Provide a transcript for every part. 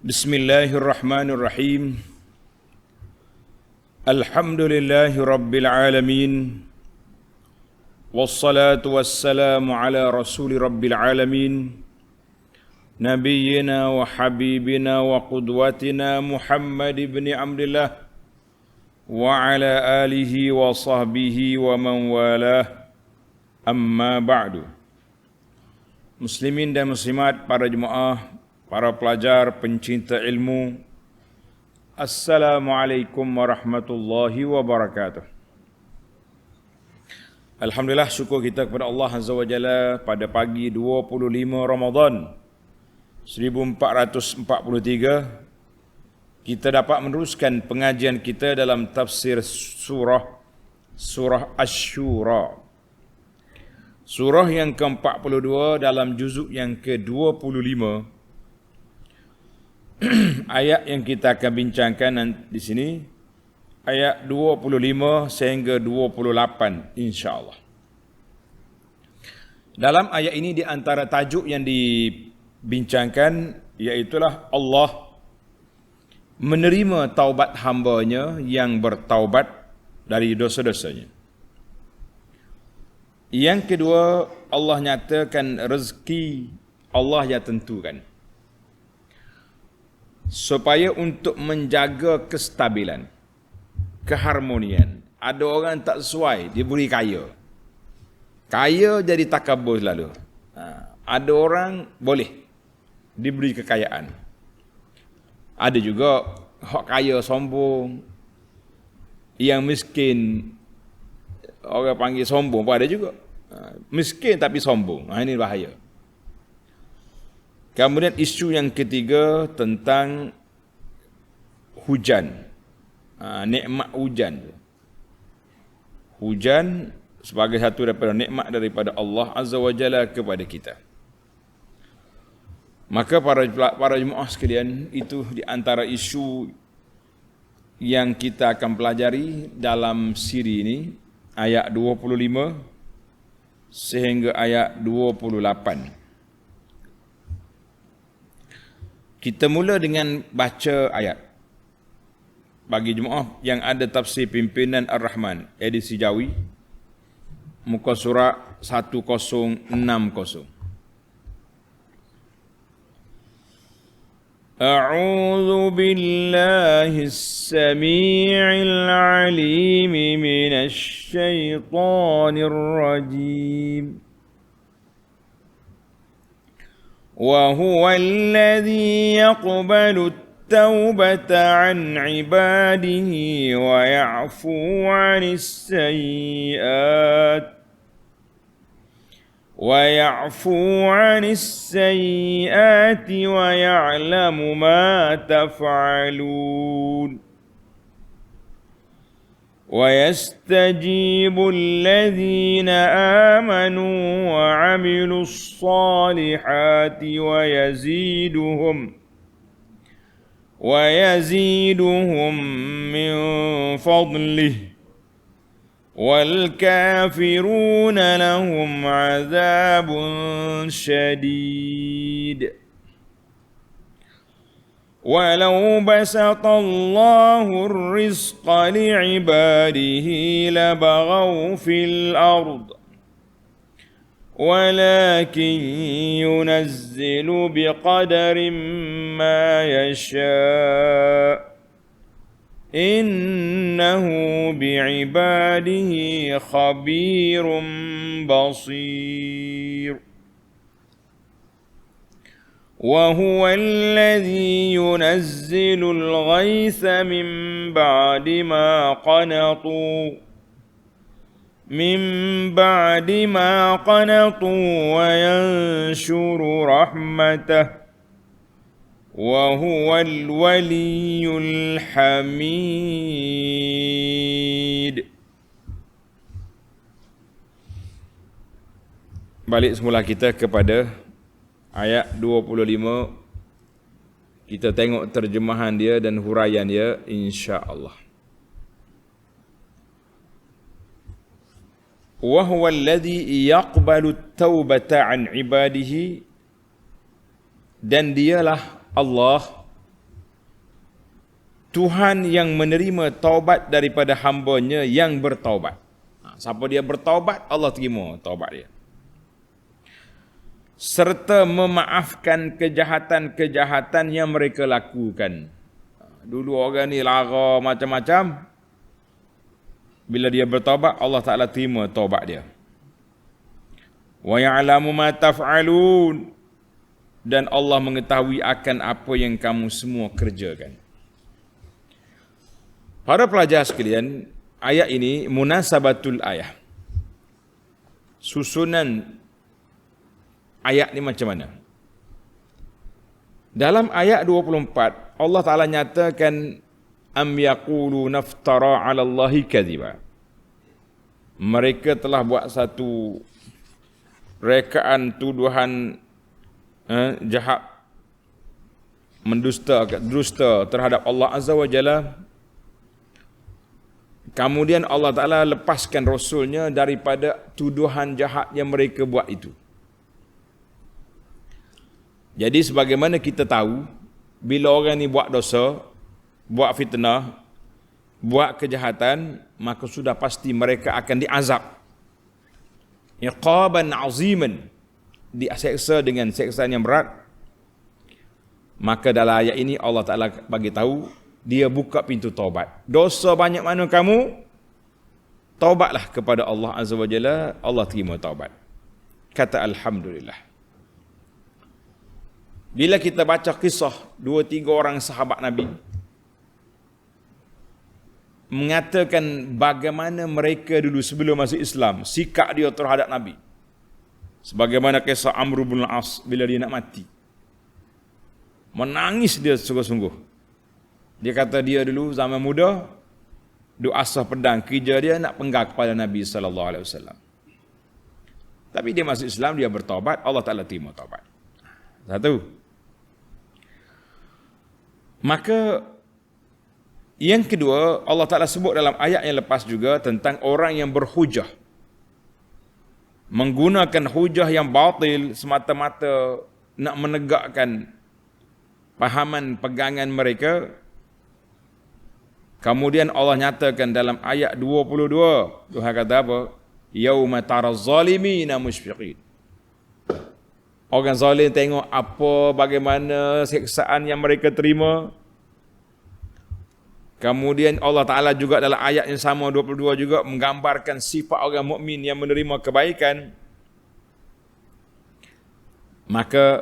Bismillahirrahmanirrahim. Alhamdulillahi rabbil alamin. Wassalatu wassalamu ala rasuli rabbil alamin. Nabiyyina wa habibina wa qudwatina Muhammad ibn Abdullah wa ala alihi wa sahbihi wa man walah. Amma ba'du. Muslimin dan muslimat, para jemaah, para pelajar, pencinta ilmu, Assalamualaikum warahmatullahi wabarakatuh. Alhamdulillah, syukur kita kepada Allah Azza wa Jalla pada pagi 25 Ramadan 1443 kita dapat meneruskan pengajian kita dalam tafsir surah Asy-Syura. Surah yang ke-42 dalam juzuk yang ke-25. Ayat yang kita akan bincangkan di sini ayat 25 sehingga 28 insya-Allah. Dalam ayat ini di antara tajuk yang dibincangkan iaitulah Allah menerima taubat hamba-Nya yang bertaubat dari dosa-dosanya. Yang kedua, Allah nyatakan rezeki Allah yang tentukan, supaya untuk menjaga kestabilan, keharmonian. Ada orang tak sesuai, dia beri kaya. Kaya jadi takabur selalu. Ada orang boleh diberi kekayaan. Ada juga hak kaya sombong. Yang miskin, orang panggil sombong pun ada juga. Miskin tapi sombong. Ini bahaya. Kemudian isu yang ketiga tentang hujan. Nikmat hujan. Hujan sebagai satu daripada nikmat daripada Allah Azza wa Jalla kepada kita. Maka para jemaah sekalian, itu di antara isu yang kita akan pelajari dalam siri ini, ayat 25 sehingga ayat 28. Kita mula dengan baca ayat. Bagi jemaah yang ada tafsir pimpinan Ar-Rahman, edisi Jawi, muka surat 1060. A'udzu billahis samii'il 'aliim minasy syaithaanir rajiim. وهو الذي يقبل التوبة عن عباده ويعفو عن السيئات ويعلم ما تفعلون ويستجيب الذين آمنوا وعملوا الصالحات ويزيدهم من فضله والكافرون لهم عذاب شديد ولو بسط الله الرزق لعباده لبغوا في الأرض ولكن ينزل بقدر ما يشاء إنه بعباده خبير بصير وهو الذي ينزل الغيث من بعد ما قنطوا وينشر رحمته وهو الولي الحميد. Balik semula kita kepada ayat 25. Kita tengok terjemahan dia dan huraian dia insya-Allah. Wa huwa alladhi yaqbalu at-taubata 'an 'ibadihi, dan dialah Allah Tuhan yang menerima taubat daripada hamba-Nya yang bertaubat. Siapa dia bertaubat, Allah terima taubat dia. Serta memaafkan kejahatan-kejahatan yang mereka lakukan. Dulu orang ni lara macam-macam. Bila dia bertaubat, Allah Ta'ala terima taubat dia. Wa ya'lamu ma taf'alun. Dan Allah mengetahui akan apa yang kamu semua kerjakan. Para pelajar sekalian, ayat ini munasabatul ayat. Susunan ayat ni macam mana? Dalam ayat 24, Allah Ta'ala nyatakan am yaqulu naftara 'ala Allahi kadhiba. Mereka telah buat satu rekaan tuduhan jahat, dusta terhadap Allah Azza wa Jalla. Kemudian Allah Ta'ala lepaskan Rasulnya daripada tuduhan jahat yang mereka buat itu. Jadi sebagaimana kita tahu, bila orang ni buat dosa, buat fitnah, buat kejahatan, maka sudah pasti mereka akan diazab. Iqaban aziman, diseksa dengan seksaan yang berat. Maka dalam ayat ini Allah Ta'ala bagi tahu, dia buka pintu taubat. Dosa banyak mana kamu, taubatlah kepada Allah Azza wa Jalla, Allah terima taubat. Kata Alhamdulillah. Bila kita baca kisah 2-3 orang sahabat Nabi, mengatakan bagaimana mereka dulu sebelum masuk Islam, sikap dia terhadap Nabi. Sebagaimana kisah Amr bin Al-As bila dia nak mati. Menangis dia sungguh-sungguh. Dia kata dia dulu zaman muda, duk asah pedang, kerja dia nak penggal kepada Nabi SAW. Tapi dia masuk Islam, dia bertaubat, Allah Ta'ala terima taubat. Satu. Maka yang kedua, Allah Ta'ala sebut dalam ayat yang lepas juga tentang orang yang berhujah. Menggunakan hujah yang batil semata-mata nak menegakkan pahaman pegangan mereka. Kemudian Allah nyatakan dalam ayat 22, Tuhan kata apa? Yauma taraz zalimina musyfiqin. Orang zalim tengok apa, bagaimana siksaan yang mereka terima. Kemudian Allah Ta'ala juga dalam ayat yang sama 22 juga menggambarkan sifat orang mukmin yang menerima kebaikan. Maka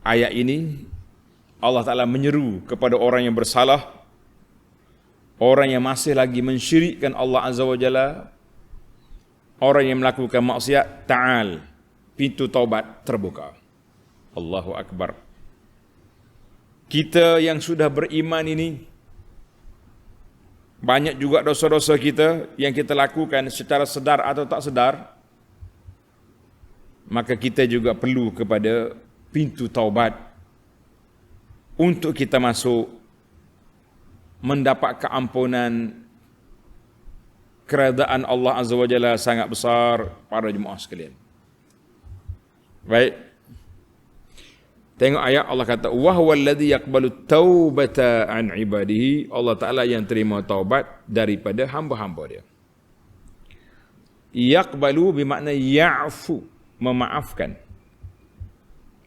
ayat ini Allah Ta'ala menyeru kepada orang yang bersalah, orang yang masih lagi mensyirikkan Allah Azza wa Jalla, orang yang melakukan maksiat, ta'al, pintu taubat terbuka. Allahu Akbar. Kita yang sudah beriman ini, banyak juga dosa-dosa kita yang kita lakukan secara sedar atau tak sedar, maka kita juga perlu kepada pintu taubat untuk kita masuk mendapat keampunan. Keredaan Allah Azza wa Jalla sangat besar para jemaah sekalian. Baik. Tengok ayat Allah kata wa huwal ladzi yaqbalu taubata an ibadihi. Allah Taala yang terima taubat daripada hamba-hamba dia. Yaqbalu bermakna ya'fu, memaafkan.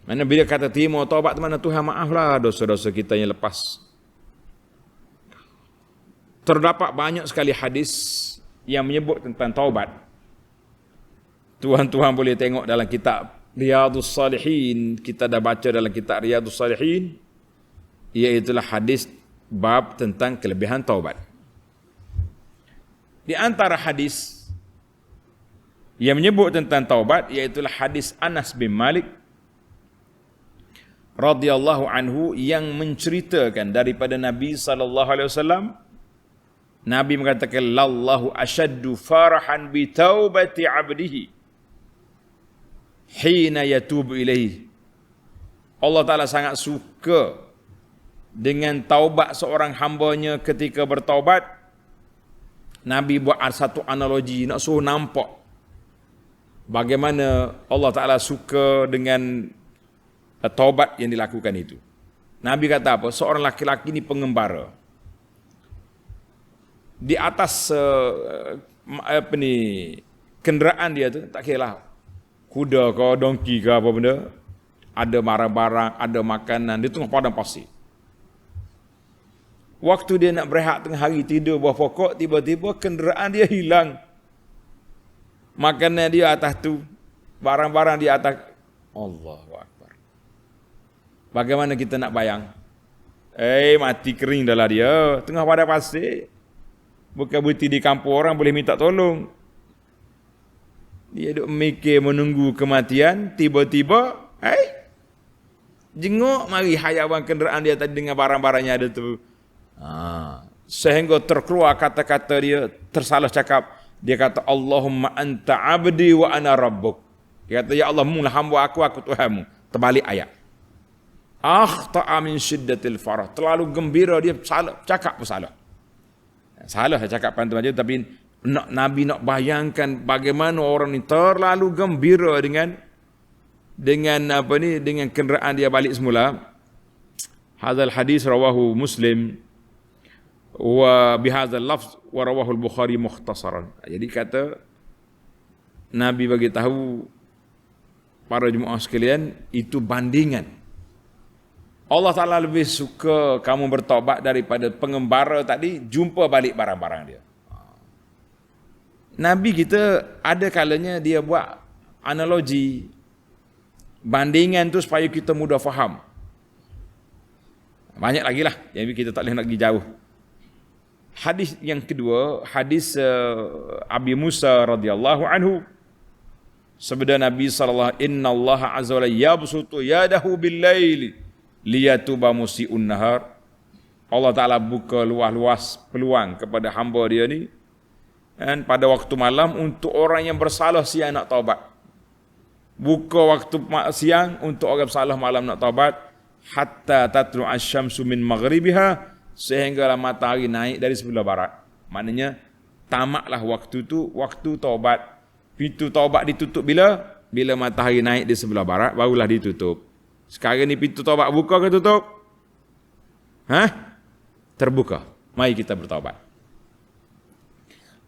Mana bila kata terima taubat tu mana Tuhan maaflah dosa-dosa kita yang lepas. Terdapat banyak sekali hadis yang menyebut tentang taubat. Tuan-tuan boleh tengok dalam kitab Riyadhus Salihin. Kita dah baca dalam kitab Riyadhus Salihin, iaitulah hadis bab tentang kelebihan taubat. Di antara hadis yang menyebut tentang taubat, iaitulah hadis Anas bin Malik radhiyallahu anhu yang menceritakan daripada Nabi SAW. Nabi mengatakan, lallahu asyaddu farahan bi taubati abdihi hina yatubu ilaihi. Allah Ta'ala sangat suka dengan taubat seorang hambanya ketika bertaubat. Nabi buat satu analogi, nak suruh nampak bagaimana Allah Ta'ala suka dengan taubat yang dilakukan itu. Nabi kata apa? Seorang laki-laki ni pengembara. di atas kenderaan dia tu, tak kira lah kuda ke dongki ke apa benda, ada barang-barang, ada makanan, dia tengah padang pasir. Waktu dia nak berehat tengah hari tidur bawah pokok, tiba-tiba kenderaan dia hilang. Makanan dia atas tu, barang-barang di atas. Allahu Akbar. Bagaimana kita nak bayang? Mati kering dah lah dia, tengah padang pasir. Bukan berhenti di kampung orang boleh minta tolong. Dia duk mikir menunggu kematian, tiba-tiba, jenguk mari hayawan kenderaan dia tadi dengan barang-barangnya ada tu. Sehingga terkeluar kata-kata dia, tersalah cakap. Dia kata, Allahumma anta abdi wa ana rabbuk. Dia kata, ya Allah, mulah hamba aku Tuhanmu. Terbalik ayat. Akhta'a min syiddatil farah. Terlalu gembira dia, salah, cakap pun salah. Salah cakap pantun aja, tapi Nabi nak bayangkan bagaimana orang ni terlalu gembira dengan kenderaan dia balik semula. Hadzal hadis rawahu Muslim wa bihadzal lafz wa rawahu al-Bukhari mukhtasaran. Jadi kata Nabi bagi tahu para jemaah sekalian, itu bandingan. Allah Ta'ala lebih suka kamu bertaubat daripada pengembara tadi jumpa balik barang-barang dia. Nabi kita ada kalanya dia buat analogi, bandingan tu supaya kita mudah faham. Banyak lagi lah, jadi kita tak boleh nak pergi jauh. Hadis yang kedua, hadis Abi Musa radhiyallahu anhu. Sabda Nabi sallallahu alaihi wasallam, innallaha azza wa jalla yabsutu yadahu bil-laili liyatuba musii'un nahar. Allah Ta'ala buka luas-luas peluang kepada hamba dia ni, dan pada waktu malam untuk orang yang bersalah siang nak taubat. Buka waktu siang untuk orang bersalah malam nak taubat. Hatta tatlu asy-syamsu min maghribiha, sehinggalah matahari naik dari sebelah barat. Maknanya tamatlah waktu tu, waktu taubat. Pintu taubat ditutup bila? Bila matahari naik di sebelah barat, barulah ditutup. Sekarang ni pintu taubat buka ke tutup? Terbuka. Mari kita bertaubat.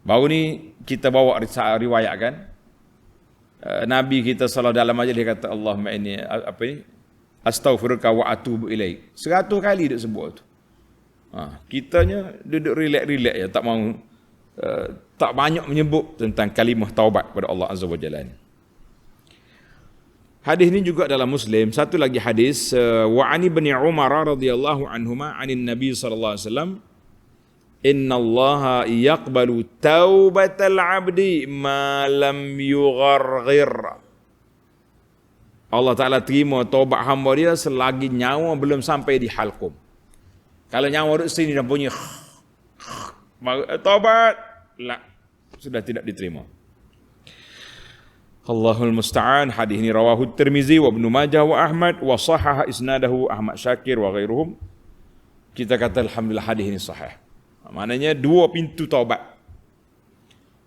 Baru ni kita bawa riwayat kan, Nabi kita sallallahu dalam majlis kata, Allahumma inni astaghfiruka wa atubu ilaik. 100 kali dia sebut tu. Kitanya duduk relax-relax ya, tak mau tak banyak menyebut tentang kalimah taubat kepada Allah Azza wa Jalla. Hadis ini juga dalam Muslim. Satu lagi hadis, wa ani bin Umar radhiyallahu anhuma anin Nabi sallallahu alaihi wasallam, innallaha yaqbalu taubatal 'abdi ma lam yugharghir. Allah Ta'ala terima taubat hamba dia selagi nyawa belum sampai di halqum. Kalau nyawa duduk sini dan bunyi taubat, sudah tidak diterima. Allahul musta'an. Hadis ini rawahu Tirmizi wa Ibnu Majah wa Ahmad wa sahaha isnadahu Ahmad Syakir wa ghairuhum. Kita kata alhamdulillah hadis ini sahih. Maknanya dua pintu taubat.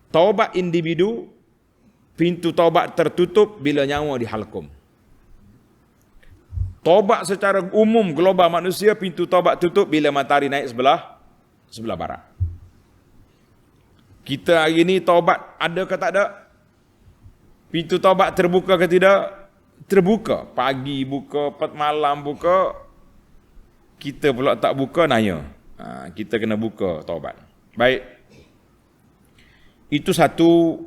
Taubat individu, pintu taubat tertutup bila nyawa di halqum. Taubat secara umum global manusia, pintu taubat tutup bila matahari naik sebelah barat. Kita hari ini taubat ada ke tak ada? Pintu taubat terbuka ke tidak? Terbuka. Pagi buka, malam buka. Kita pula tak buka, nanya. Kita kena buka taubat. Baik. Itu satu.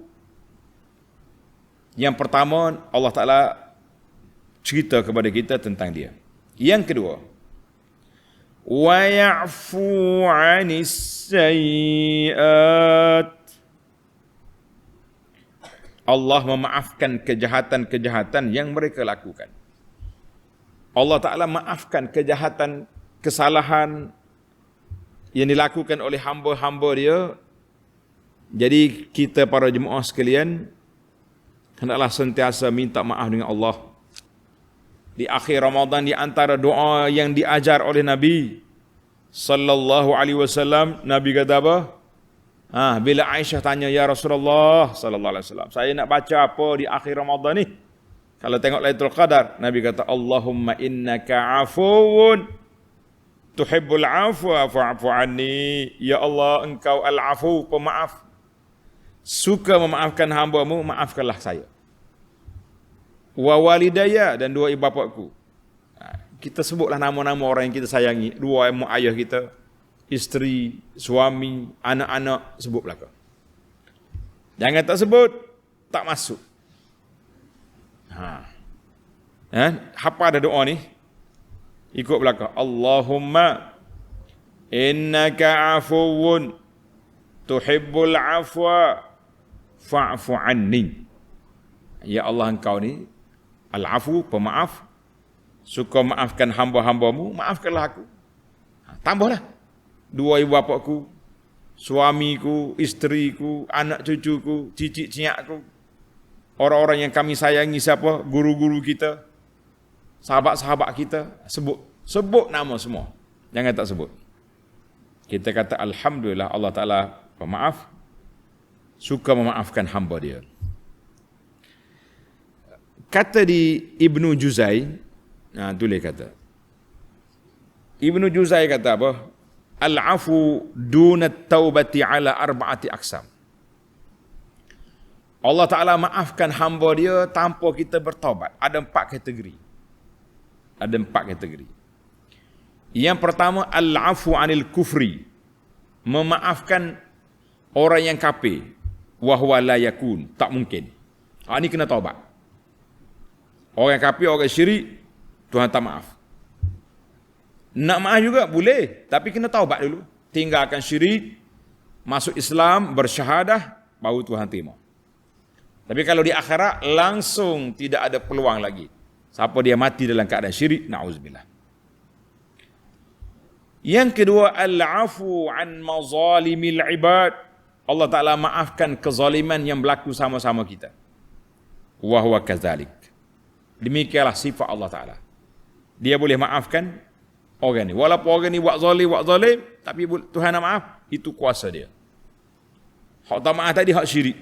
Yang pertama, Allah Ta'ala cerita kepada kita tentang dia. Yang kedua, wa ya'fu 'anis sayyi'at. Allah memaafkan kejahatan-kejahatan yang mereka lakukan. Allah Ta'ala maafkan kejahatan, kesalahan yang dilakukan oleh hamba-hamba dia. Jadi kita para jemaah sekalian, hendaklah sentiasa minta maaf dengan Allah. Di akhir Ramadan, di antara doa yang diajar oleh Nabi sallallahu alaihi wasallam, Nabi kata apa? Bila Aisyah tanya, ya Rasulullah sallallahu alaihi wasallam, saya nak baca apa di akhir Ramadan ni? Kalau tengok Lailatul Qadar, Nabi kata, Allahumma innaka afuwun tuhibbul afwa fa'fu anni. Ya Allah, engkau al-afu, pemaaf. Suka memaafkan hamba-Mu, maafkanlah saya. Wa walidayya, dan dua ibu bapakku. Kita sebutlah nama-nama orang yang kita sayangi. Dua mak ayah kita, isteri, suami, anak-anak, sebut belakang. Jangan tak sebut, tak masuk. Apa ada doa ni? Ikut belakang. Allahumma innaka afuwun tuhibbul afwa fa'fu anni. Ya Allah, engkau ni al-afu, pemaaf, suka maafkan hamba-hamba-Mu, maafkanlah aku. Tambahlah. Dua ibu bapakku, suamiku, isteriku, anak cucuku, cicit ciakku, orang-orang yang kami sayangi, siapa? Guru-guru kita, sahabat-sahabat kita, sebut nama semua. Jangan tak sebut. Kita kata alhamdulillah, Allah Ta'ala pemaaf, suka memaafkan hamba Dia. Kata di Ibnu Juzai, tulis kata. Ibnu Juzai kata apa? Al-afu dunat taubati ala arba'ati aqsam. Allah Ta'ala maafkan hamba Dia tanpa kita bertaubat. Ada 4 kategori. Ada 4 kategori. Yang pertama, al-afu anil kufri. Memaafkan orang yang kafir. Wahwa la yakun. Tak mungkin. Ini kena taubat. Orang yang kafir, orang syirik, Tuhan tak maaf. Nak maaf juga boleh, tapi kena taubat dulu. Tinggalkan syirik, masuk Islam, bersyahadah, baru Tuhan terima. Tapi kalau di akhirat, langsung tidak ada peluang lagi. Siapa dia mati dalam keadaan syirik, na'udzubillah. Yang kedua, al-afu an mazalimil ibad. Allah Ta'ala maafkan kezaliman yang berlaku sama-sama kita. Wa huwa kadzalik. Demikianlah sifat Allah Ta'ala. Dia boleh maafkan orang ni. Walaupun orang ni buat zalim, tapi Tuhan nak maaf, itu kuasa Dia. Hak tak maaf tadi, hak syirik.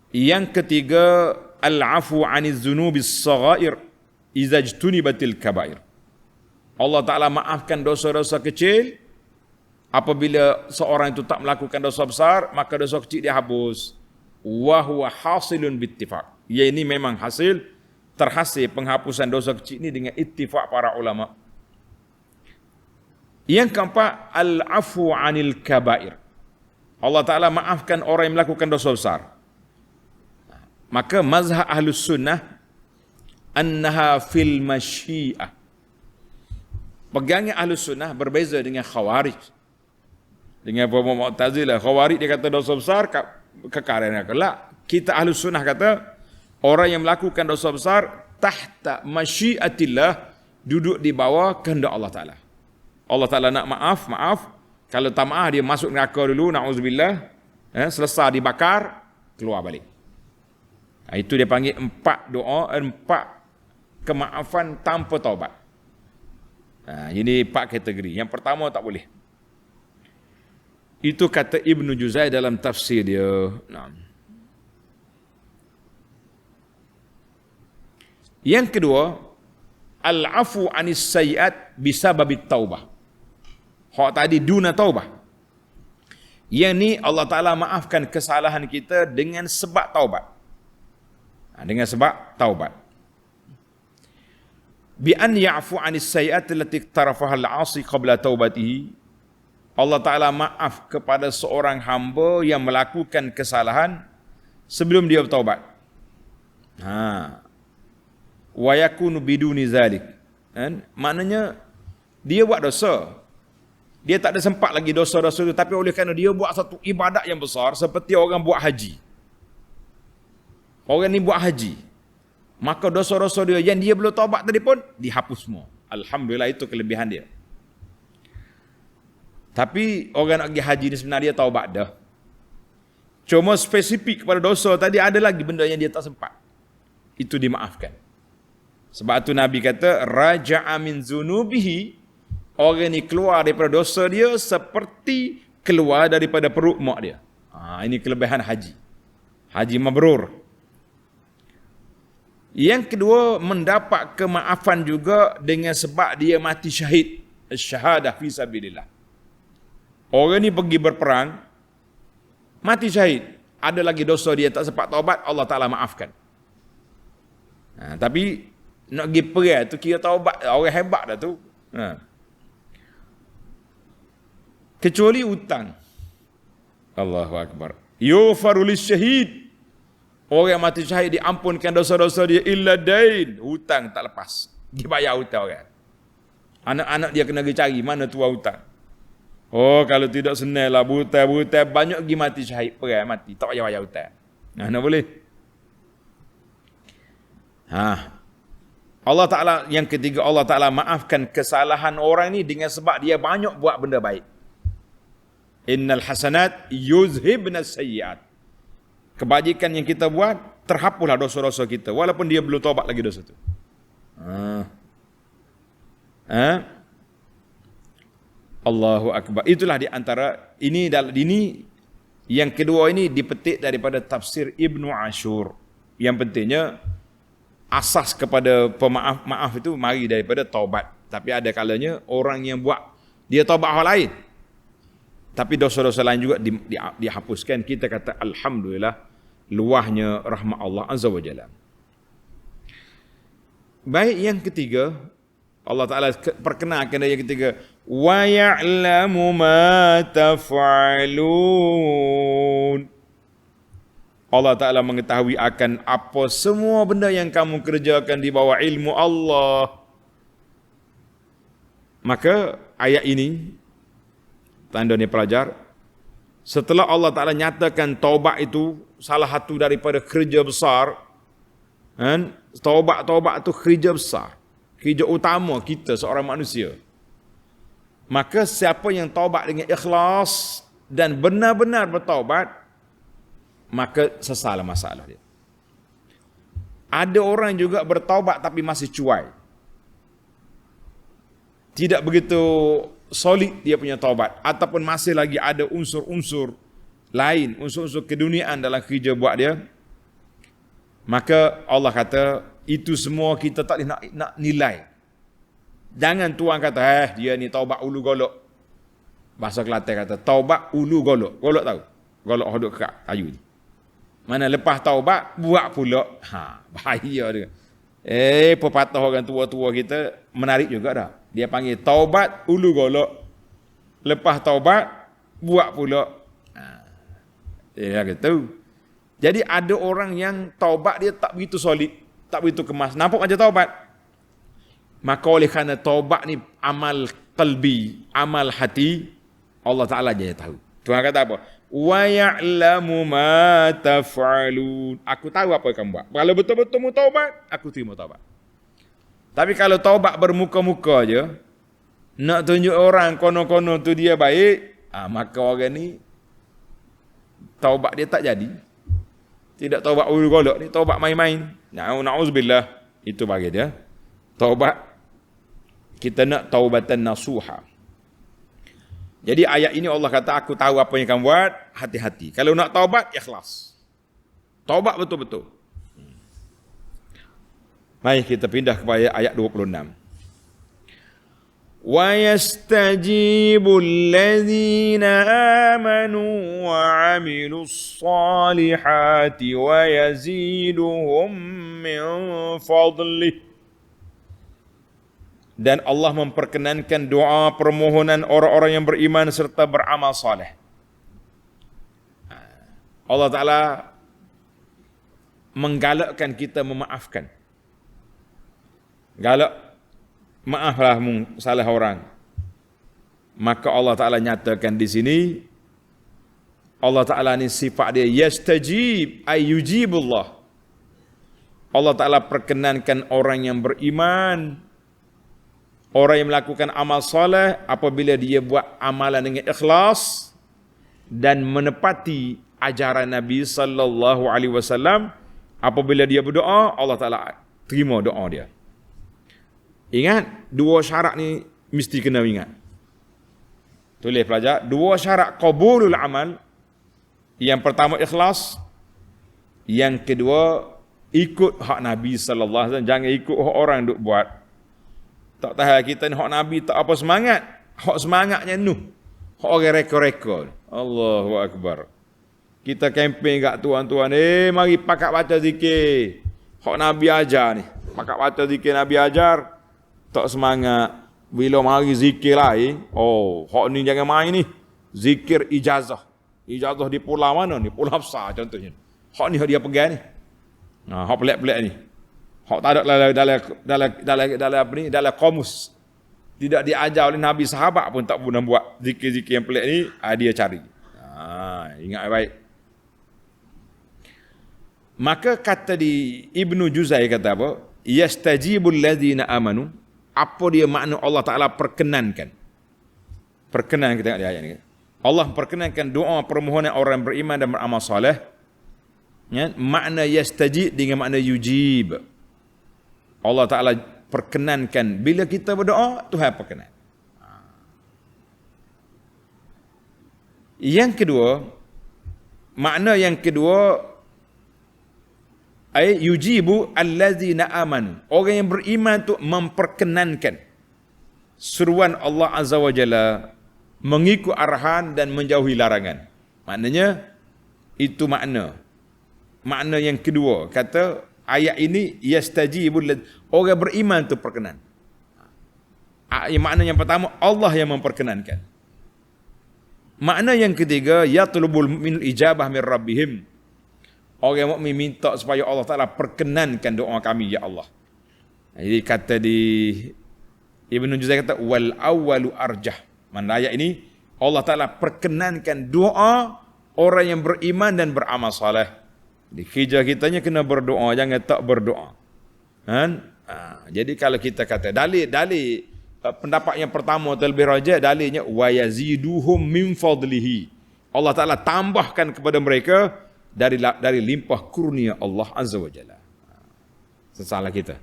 Yang ketiga, al-afu aniz dzunubis saghair idza ijtunibatil kabair. Allah Ta'ala maafkan dosa-dosa kecil. Apabila seorang itu tak melakukan dosa besar, maka dosa kecil dia hapus. Wa huwa hasilun bittifaq. Ya, ini memang terhasil penghapusan dosa kecil ini dengan ittifaq para ulama. Yang keempat, al-afu anil kabair. Allah Ta'ala maafkan orang yang melakukan dosa besar. Maka mazhab ahlus sunnah annaha fil masyiah. Pegangnya ahlus sunnah berbeza dengan khawarij. Dengan Mu'tazilah. Khawarij dia kata dosa besar kekal kelak. Kita ahlus sunnah kata orang yang melakukan dosa besar tahta masyiatillah, duduk di bawah kehendak Allah Ta'ala. Allah Ta'ala nak maaf. Kalau tak maaf, dia masuk neraka dulu, na'udzubillah. Selesai dibakar, keluar balik. Itu dia panggil 4 doa, 4 kemaafan tanpa taubat. Ini 4 kategori. Yang pertama tak boleh. Itu kata Ibnu Juzai dalam tafsir dia. Yang kedua, al-afu anis sayyi'at bisababit taubah. Hak tadi duna taubah. Yang ni Allah Ta'ala maafkan kesalahan kita dengan sebab taubat. Dengan sebab taubat. Bi an ya'fu anis sayyi'at allati iqtarafaha al-'asi qabla taubatihi. Allah Ta'ala maaf kepada seorang hamba yang melakukan kesalahan sebelum dia bertaubat. Wa yakunu biduni zalik. Maknanya dia buat dosa. Dia tak ada sempat lagi dosa-dosa itu, tapi oleh kerana dia buat satu ibadat yang besar seperti orang buat haji. Orang ni buat haji. Maka dosa-dosa dia yang dia belum taubat tadi pun dihapus semua. Alhamdulillah, itu kelebihan dia. Tapi orang nak pergi haji ni sebenarnya dia taubat dah. Cuma spesifik kepada dosa tadi ada lagi benda yang dia tak sempat. Itu dimaafkan. Sebab tu Nabi kata raja'a min zunubihi, orang ni keluar daripada dosa dia seperti keluar daripada perut mak dia. Ini kelebihan haji. Haji mabrur. Yang kedua, mendapat kemaafan juga dengan sebab dia mati syahid. Syahadah fi sabilillah. Orang ni pergi berperang, mati syahid. Ada lagi dosa dia tak sempat taubat, Allah Ta'ala maafkan. Tapi nak pergi perang tu kira taubat, orang hebat dah tu. Kecuali hutang. Allahu Akbar. Yufaru lisyahid. Orang mati syahid diampunkan dosa-dosa dia illa dain. Hutang tak lepas. Dia bayar hutang orang. Anak-anak dia kena pergi cari mana tuan hutang. Oh, kalau tidak senang lah butai-butai banyak pergi mati syahid, perang mati, tak payah bayar hutang. Nak boleh? Allah Ta'ala yang ketiga, Allah Ta'ala maafkan kesalahan orang ni dengan sebab dia banyak buat benda baik. Innal hasanat yuzhibna sayyiat. Kebajikan yang kita buat terhapuslah dosa-dosa kita walaupun dia belum taubat lagi dosa tu. Allahu Akbar. Itulah di antara ini yang kedua ini dipetik daripada tafsir Ibnu Ashur. Yang pentingnya asas kepada pemaaf itu mari daripada taubat. Tapi ada kalanya orang yang buat dia taubat hal lain, tapi dosa-dosa lain juga dihapuskan. Kita kata alhamdulillah, luahnya rahmat Allah Azza wa Jalla. Baik, yang ketiga, Allah Ta'ala perkenalkan yang ketiga, wa ya'lamu ma taf'alun. Allah Ta'ala mengetahui akan apa semua benda yang kamu kerjakan di bawah ilmu Allah. Maka ayat ini, tanda ni pelajar, setelah Allah Ta'ala nyatakan taubat itu salah satu daripada kerja besar, kan? Taubat itu kerja besar, kerja utama kita seorang manusia. Maka siapa yang taubat dengan ikhlas dan benar-benar bertaubat, maka selesai masalah dia. Ada orang juga bertaubat tapi masih cuai, tidak begitu solid dia punya taubat, ataupun masih lagi ada unsur-unsur lain, unsur-unsur keduniaan dalam kerja buat dia. Maka Allah kata itu semua kita tak boleh nak nilai. Jangan tuan kata dia ni taubat ulu golok. Bahasa Kelantan kata taubat ulu golok. Golok tahu? Golok hodok kat kayu ni. Mana lepas taubat buat pula. Bahaya dia. Pepatah orang tua-tua kita menarik juga dah. Dia panggil taubat ulu golok, lepas taubat buat pula. Dia gitu. Jadi ada orang yang taubat dia tak begitu solid, tak begitu kemas. Nampak macam taubat. Maka oleh kerana taubat ni amal qalbi, amal hati, Allah Ta'ala je tahu. Tuhan kata apa? Wa ya'lamu ma taf'alun. Aku tahu apa yang kamu buat. Kalau betul-betul mu taubat, aku terima taubat. Tapi kalau taubat bermuka-muka je, nak tunjuk orang kono-kono tu dia baik, maka orang ni taubat dia tak jadi. Tidak taubat ulu golok ni, taubat main-main. Na'udzubillah. Itu bagi dia. Taubat, kita nak taubatan nasuha. Jadi ayat ini Allah kata, aku tahu apa yang kamu buat, hati-hati. Kalau nak taubat, ikhlas. Taubat betul-betul. Mari kita pindah kepada ayat 26. Wa yastajibul ladzina amanu wa 'amilus salihati wa yaziduhum min fadlih. Dan Allah memperkenankan doa permohonan orang-orang yang beriman serta beramal saleh. Allah Ta'ala menggalakkan kita memaafkan. Galak, maaflah salah orang. Maka Allah Ta'ala nyatakan di sini, Allah Ta'ala ni sifat dia yastajib, ay yujibullah. Allah Ta'ala perkenankan orang yang beriman, orang yang melakukan amal soleh apabila dia buat amalan dengan ikhlas dan menepati ajaran Nabi sallallahu alaihi wasallam. Apabila dia berdoa, Allah Ta'ala terima doa dia. Ingat, dua syarat ni mesti kena ingat. Tulis pelajar, dua syarat qabulul amal. Yang pertama ikhlas, yang kedua ikut hak Nabi sallallahu alaihi wasallam, jangan ikut hak orang duk buat. Tak tahu kita ni hak Nabi tak apa semangat, hak semangatnya nuh. Hak orang reka-reka. Allahu akbar. Kita kempen kat tuan-tuan, mari pakat baca zikir. Hak Nabi ajar ni. Pakat baca zikir Nabi ajar, tak semangat. Bila mari zikir lain, hak ni jangan main ni. Zikir ijazah. Ijazah di pulau mana ni? Pulau Hafsah contohnya. Hak ni hak dia pegang ni. Hak pelik-pelik ni. Hak tak ada dalam apa ni? Dalam kamus. Tidak diajar oleh Nabi, sahabat pun tak pernah buat zikir-zikir yang pelik ni, dia cari. Ingat baik. Maka kata di Ibnu Juzai kata apa? Yastajibul ladzina amanu. Apa dia makna Allah Ta'ala perkenankan? Perkenan, kita tengok di ayat ni. Allah perkenankan doa permohonan orang beriman dan beramal soleh. Ya, makna yastajib dengan makna yujib. Allah Ta'ala perkenankan. Bila kita berdoa, Tuhan perkenan. Yang kedua, makna yang kedua, yujibu allazina amanu. Orang yang beriman tu memperkenankan seruan Allah Azza wa Jalla, mengikut arahan dan menjauhi larangan. Maknanya itu makna. Makna yang kedua, kata ayat ini yastajibul, orang beriman tu perkenan. Makna yang pertama, Allah yang memperkenankan. Makna yang ketiga, yatlubul minul ijabah min rabbihim. Orang mukmin minta supaya Allah Ta'ala perkenankan doa kami, ya Allah. Jadi kata di Ibnu Juzai kata wal awwalu arjah. Mana ayat ini Allah Ta'ala perkenankan doa orang yang beriman dan beramal saleh. Di hijrah kitanya kena berdoa, jangan tak berdoa. Kan? Jadi kalau kita kata dalil pendapat yang pertama terlebih rajah, dalilnya wa yaziduhum min fadlihi. Allah Ta'ala tambahkan kepada mereka dari limpah kurnia Allah Azza wa Jalla. Sesalah kita.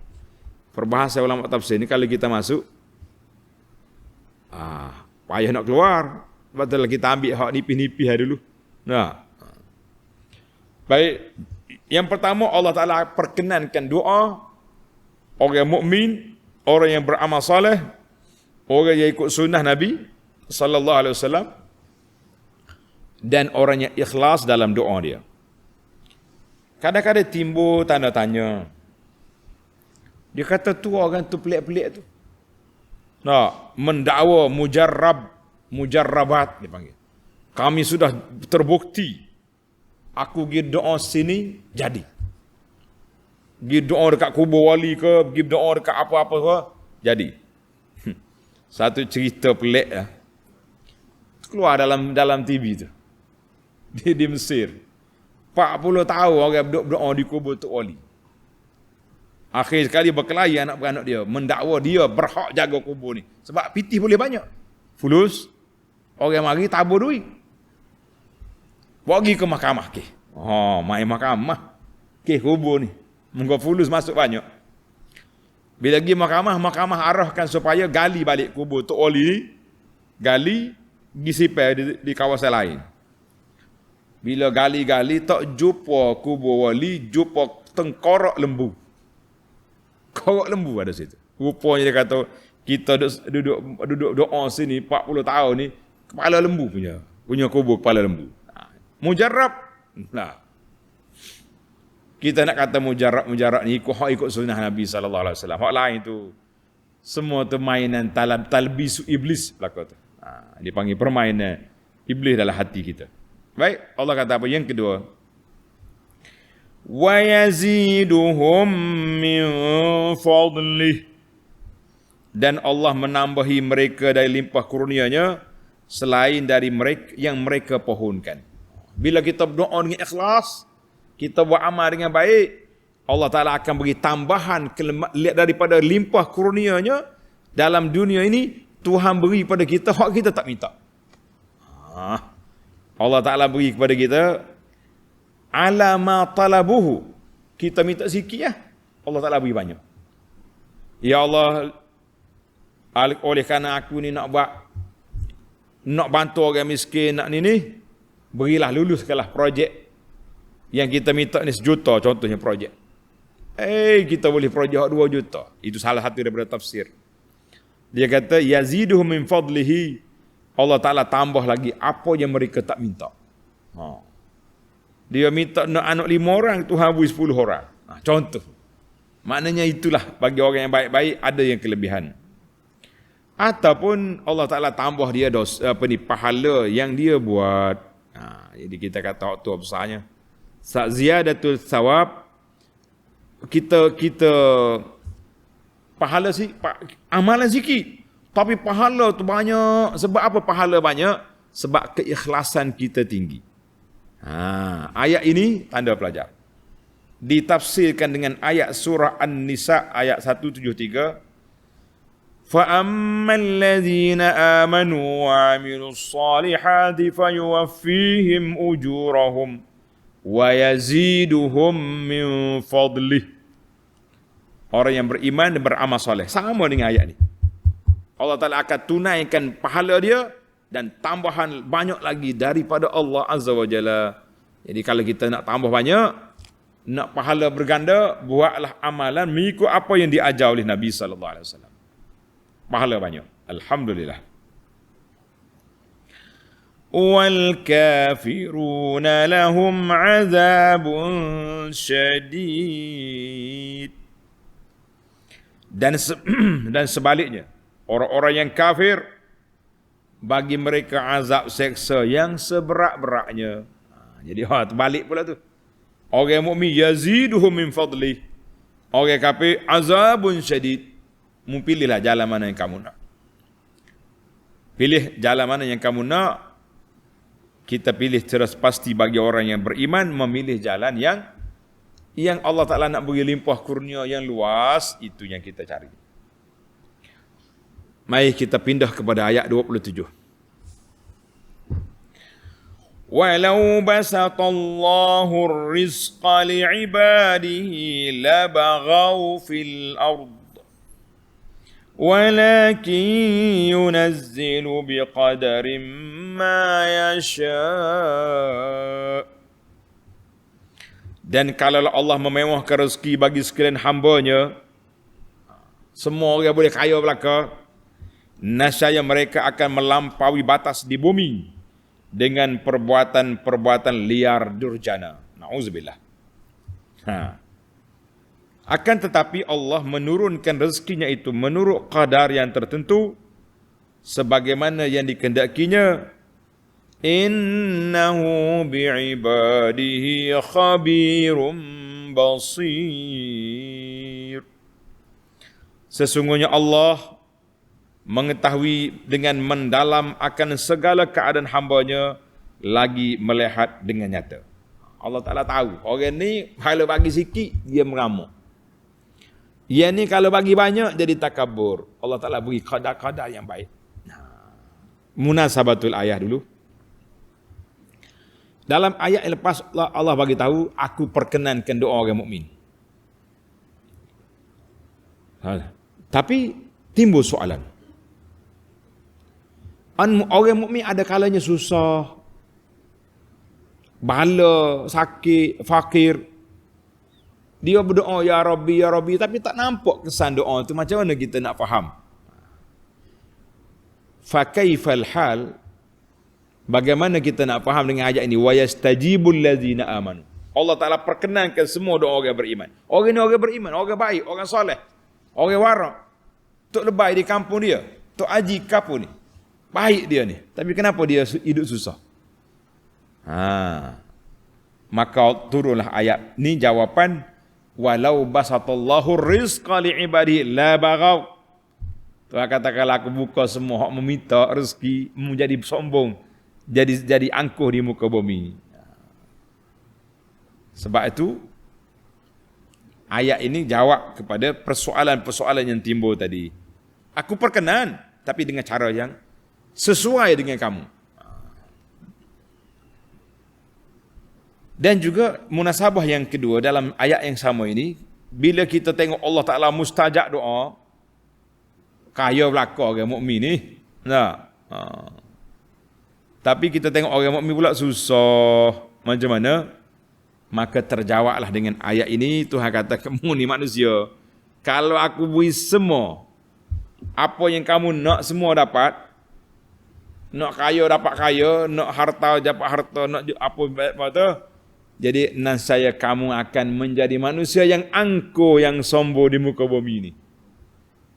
Perbahasa ulama tafsir ni kalau kita masuk, payah nak keluar. Betul kita ambil hak nipih-nipih dulu. Baik. Yang pertama, Allah Ta'ala perkenankan doa orang mukmin, orang yang beramal soleh, orang yang ikut sunnah Nabi sallallahu alaihi wasallam, dan orang yang ikhlas dalam doa dia. Kadang-kadang timbul tanda tanya. Dia kata tu orang tu pelik-pelik tu. Mendakwa mujarrabat dia panggil. Kami sudah terbukti. Aku pergi doa sini jadi. Pergi doa dekat kubur wali ke, pergi doa dekat apa-apa ke, jadi. Satu cerita pelik lah. Keluar dalam TV tu. Di Mesir. 40 tahun orang berdoa di kubur Tok Wali. Akhir sekali berkelahi anak beranak dia, mendakwa dia berhak jaga kubur ni. Sebab pitih boleh banyak. Fulus, orang mari tabur duit. Pergi ke mahkamah ke. Main mahkamah. Ke kubur ni. Moga fulus masuk banyak. Bila pergi mahkamah arahkan supaya gali balik kubur Tok Wali ni. Gali, pergi sipai di kawasan lain. Bila gali-gali tak jumpa kubur wali, jumpa tengkorak lembu. Korok lembu ada situ. Rupanya dia kata, kita duduk doa sini 40 tahun ni, kepala lembu punya kubur kepala lembu. Mujarrab. Kita nak kata mujarrab ni ikut sunnah Nabi sallallahu alaihi wasallam. Hak lain tu semua tu mainan talbisu iblis belaka tu. Dipanggil permainan iblis dalam hati kita. Baik, Allah kata apa? Yang kedua, wa yaziduhum min fadlih, dan Allah menambahi mereka dari limpah kurnianya selain dari mereka yang mereka pohonkan. Bila kita berdoa dengan ikhlas, kita buat amal dengan baik, Allah Ta'ala akan beri tambahan daripada limpah kurnianya dalam dunia ini. Tuhan beri pada kita hak kita tak minta. Allah Ta'ala beri kepada kita ala ma talabuhu. Kita minta sikit ya, Allah Ta'ala beri banyak. Ya Allah, oleh kerana aku ni nak bantu orang miskin, nak ni, berilah luluskanlah projek yang kita minta ni 1 juta contohnya projek. Kita boleh projek 2 juta. Itu salah satu daripada tafsir. Dia kata yaziduhum min fadlihi. Allah Ta'ala tambah lagi apa yang mereka tak minta. Dia minta nak anak 5 orang, Tuhan beri 10 orang. Contoh. Maknanya itulah bagi orang yang baik-baik ada yang kelebihan. Ataupun Allah Ta'ala tambah dia pahala yang dia buat. Jadi kita kata waktu besarnya. Ziyadatul thawab. Kita pahala amalan sikit. Tapi pahala tu banyak. Sebab apa pahala banyak? Sebab keikhlasan kita tinggi. Ayat ini tanda pelajar. Ditafsirkan dengan ayat surah An-Nisa ayat 173. فَأَمَّا الَّذِينَ آمَنُوا وَعَمِلُوا الصَّالِحَاتِ فَيُوَفِّيهِمْ أُجُورَهُمْ وَيَزِيدُهُمْ مِنْ فَضْلِهِ. Orang yang beriman dan beramal soleh. Sama dengan ayat ini. Allah Ta'ala akan tunaikan pahala dia dan tambahan banyak lagi daripada Allah Azza wa Jalla. Jadi kalau kita nak tambah banyak, nak pahala berganda, buatlah amalan mengikut apa yang diajar oleh Nabi sallallahu alaihi wasallam. Pahala banyak. Alhamdulillah. Wal kafiruna lahum azabun syadid. Dan sebaliknya, orang-orang yang kafir bagi mereka azab seksa yang seberat-beratnya. Jadi terbalik pula tu. Orang mukmin yaziduhum min fadli. Orang kafir azabun syadid. Pilihlah jalan mana yang kamu nak. Pilih jalan mana yang kamu nak. Kita pilih terus pasti bagi orang yang beriman memilih jalan yang Allah Ta'ala nak beri limpah kurnia yang luas, itu yang kita cari. Mari kita pindah kepada ayat 27. Walau basatallahu ar-rizqa li'ibadihi labaghaw fil ard walakin yunazzilu biqadarin ma yasha'. Dan kalau Allah memewahkan rezeki bagi sekalian hamba-Nya, semua orang boleh kaya belaka, nescaya mereka akan melampaui batas di bumi dengan perbuatan-perbuatan liar durjana. Nauzubillah. Akan tetapi Allah menurunkan rezekinya itu menurut qadar yang tertentu sebagaimana yang dikehendakinya. Innahu bi'ibadihi khabirum basir. Sesungguhnya Allah mengetahui dengan mendalam akan segala keadaan hamba-Nya, lagi melihat dengan nyata. Allah Ta'ala tahu, orang ni kalau bagi sikit, dia mengamuk. Yang ni kalau bagi banyak, jadi takabur. Allah Ta'ala beri qadar-qadar yang baik. Munasabatul ayah dulu. Dalam ayat yang lepas Allah bagi tahu, aku perkenankan doa orang mukmin. Tapi timbul soalan. Orang mukmin ada kalanya susah, bala, sakit, fakir. Dia berdoa ya Rabbi, tapi tak nampak kesan doa tu. Macam mana kita nak faham? Fa kaifal hal? Bagaimana kita nak faham dengan ayat ini? Wa yastajibul ladzina amanu. Allah Ta'ala perkenankan semua doa orang beriman. Orang ni orang beriman, orang baik, orang soleh, orang warak. Tok lebay di kampung dia, tok haji kampung ni. Baik dia ni. Tapi kenapa dia hidup susah? Maka turunlah ayat ni jawapan. Walau basatallahu rizqa li'ibadihi la baghaw. Tuhan kata kalau aku buka semua hak meminta rezeki, menjadi sombong, jadi angkuh di muka bumi. Sebab itu ayat ini jawab kepada persoalan-persoalan yang timbul tadi. Aku perkenan, tapi dengan cara yang sesuai dengan kamu. Dan juga munasabah yang kedua dalam ayat yang sama ini, bila kita tengok Allah Ta'ala mustajab doa, kaya belaka orang mukmin ni. Tapi kita tengok orang mukmin pula susah. Macam mana? Maka terjawablah dengan ayat ini, Tuhan kata, kamu ni manusia, kalau aku beri semua, apa yang kamu nak semua dapat, nak kaya dapat kaya, nak harta dapat harta, nak apa tu, jadi nascaya kamu akan menjadi manusia yang angkuh, yang sombong di muka bumi ni.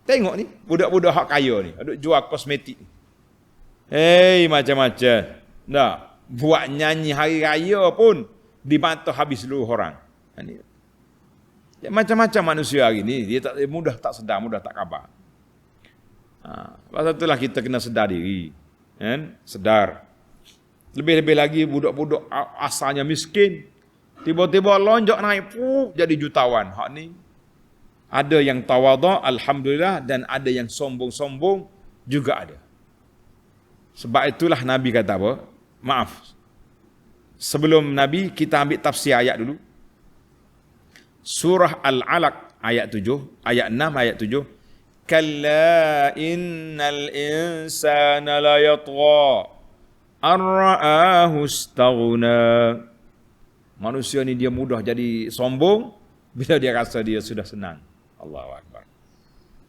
Tengok ni, budak-budak hak kaya ni, duk jual kosmetik. Macam-macam. Nah, buat nyanyi hari raya pun dibantah habis seluruh orang. Ya, macam-macam manusia hari ni, dia tak mudah tak sedar, mudah tak khabar. Pasal itulah kita kena sedar diri. Kan? Sedar. Lebih-lebih lagi budak-budak asalnya miskin, tiba-tiba lonjak naik, jadi jutawan. Hak ni ada yang tawadhu, alhamdulillah, dan ada yang sombong-sombong juga ada. Sebab itulah Nabi kata apa? Maaf. Sebelum Nabi, kita ambil tafsir ayat dulu. Surah Al-Alaq ayat 7, ayat 6, ayat 7. Kalla innal insana la yatgha an ra'ahu istaghna. Manusia ni dia mudah jadi sombong bila dia rasa dia sudah senang. Allahu akbar.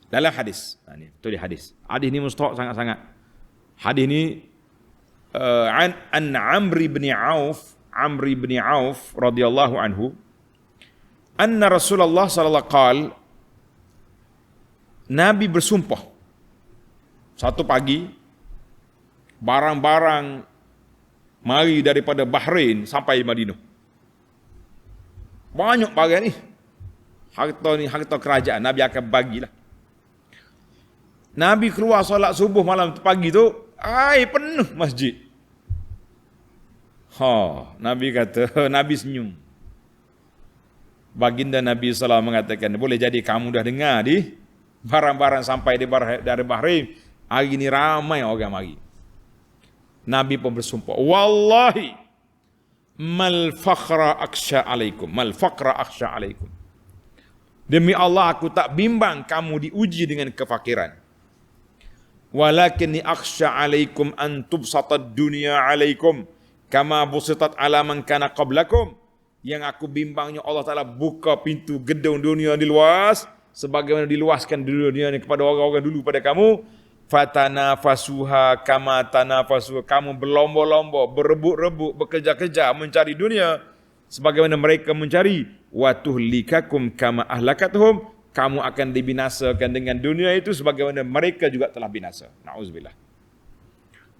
Dalam hadis. Ni betul hadis. Hadis ni mustahak sangat-sangat. Hadis ni an Amr bin Auf radhiyallahu anhu, anna Rasulullah sallallahu alaihi wasallam, Nabi bersumpah satu pagi, barang-barang mari daripada Bahrain sampai Madinah. Banyak barang ni. Harta kerajaan Nabi akan bagilah. Nabi keluar solat subuh malam pagi tu, penuh masjid. Nabi kata, Nabi senyum. Baginda Nabi SAW mengatakan, boleh jadi kamu dah dengar di barang-barang sampai dari Bahrain, hari ini ramai orang mari. Nabi pun bersumpah, wallahi mal faqra akhsha alaikum, demi Allah aku tak bimbang kamu diuji dengan kefakiran. Walakinni akhsha alaikum an tubsatad dunya alaikum kama busitat ala man kana qablakum. Yang aku bimbangnya Allah Ta'ala buka pintu gedung dunia di luas, sebagaimana diluaskan dunia ini kepada orang-orang dulu pada kamu. Fatanafasuha kama tanafasuha. Kamu berlomba-lomba, berebut-rebut, bekerja-kerja mencari dunia sebagaimana mereka mencari. Wa tuhlikakum kama ahlakatuhum. Kamu akan dibinasakan dengan dunia itu sebagaimana mereka juga telah binasa. Na'udzubillah.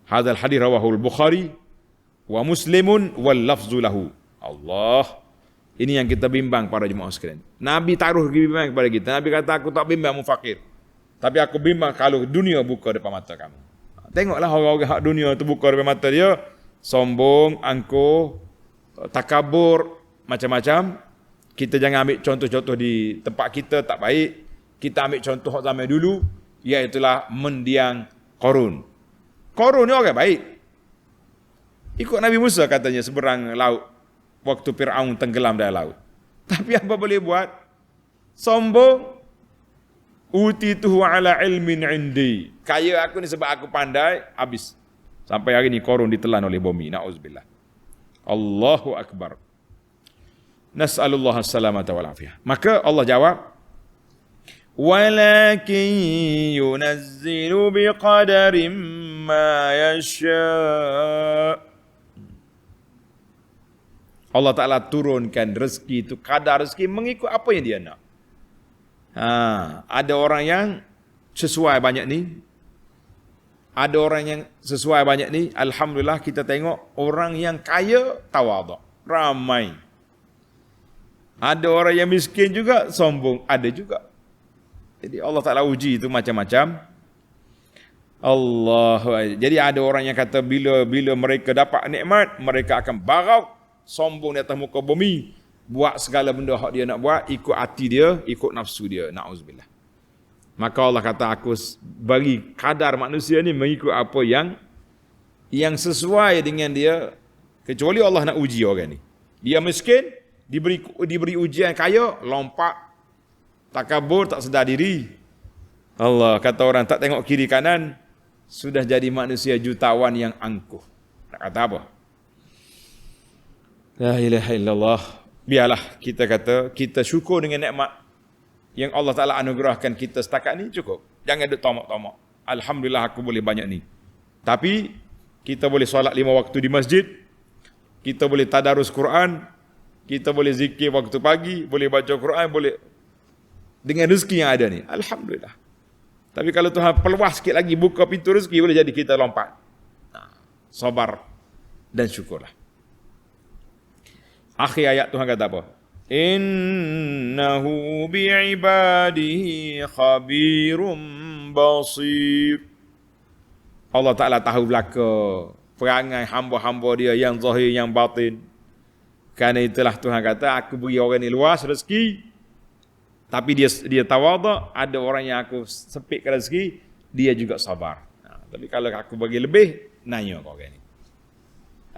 Hadzal hadis rawahul Bukhari wa Muslimun wal lafzu lahu. Allah. Ini yang kita bimbang para jemaah sekalian. Nabi taruh bimbang kepada kita. Nabi kata, aku tak bimbang mu fakir, tapi aku bimbang kalau dunia buka depan mata kamu. Tengoklah orang-orang hak dunia tu buka depan mata dia, sombong, angkuh, takabur, macam-macam. Kita jangan ambil contoh-contoh di tempat kita, tak baik. Kita ambil contoh zaman dulu, iaitulah mendiang Qarun. Qarun ni orang baik. Ikut Nabi Musa katanya seberang laut waktu Fir'aun tenggelam dalam laut. Tapi apa boleh buat? Sombong. Utituhu ala ilmin indi. Kaya aku ni sebab aku pandai, habis. Sampai hari ni Qarun ditelan oleh bumi. Na'udzubillah. Allahu Akbar. Nas'alullah as-salamata wal afiyah. Maka Allah jawab, walakin yunazzilu biqadarin ma yasha'. Allah Ta'ala turunkan rezeki itu, kadar rezeki mengikut apa yang dia nak. Ada orang yang sesuai banyak ni. Ada orang yang sesuai banyak ni. Alhamdulillah kita tengok orang yang kaya tawaduk, ramai. Ada orang yang miskin juga sombong, ada juga. Jadi Allah Ta'ala uji itu macam-macam. Jadi ada orang yang kata bila mereka dapat nikmat, mereka akan barau, sombong di atas muka bumi, buat segala benda hak dia nak buat, ikut hati dia, ikut nafsu dia. Na'udzubillah. Maka Allah kata, aku bagi kadar manusia ni mengikut apa yang sesuai dengan dia. Kecuali Allah nak uji orang ni. Dia miskin, diberi ujian kaya, lompat, takabur, tak sedar diri. Allah kata orang tak tengok kiri kanan, sudah jadi manusia jutawan yang angkuh. Nak kata apa? La ilaha illallah. biarlah kita kata, kita syukur dengan nikmat yang Allah Ta'ala anugerahkan kita setakat ni cukup. Jangan duk tamak-tamak. Alhamdulillah aku boleh banyak ni. Tapi, kita boleh solat 5 waktu di masjid, kita boleh tadarus Quran, kita boleh zikir waktu pagi, boleh baca Quran, boleh dengan rezeki yang ada ni. Alhamdulillah. Tapi kalau Tuhan peluas sikit lagi, buka pintu rezeki, boleh jadi kita lompat. Sabar dan syukurlah. Akhir ayat Tuhan kata apa? Innahu bi'ibadihi khabirum basir. Allah Ta'ala tahu belaka perangai hamba-hamba dia yang zahir, yang batin. Kerana itulah Tuhan kata, aku beri orang ni luas rezeki, tapi dia tawaduk. Ada orang yang aku sempitkan rezeki, dia juga sabar. Tapi kalau aku bagi lebih, nanya kau orang ni.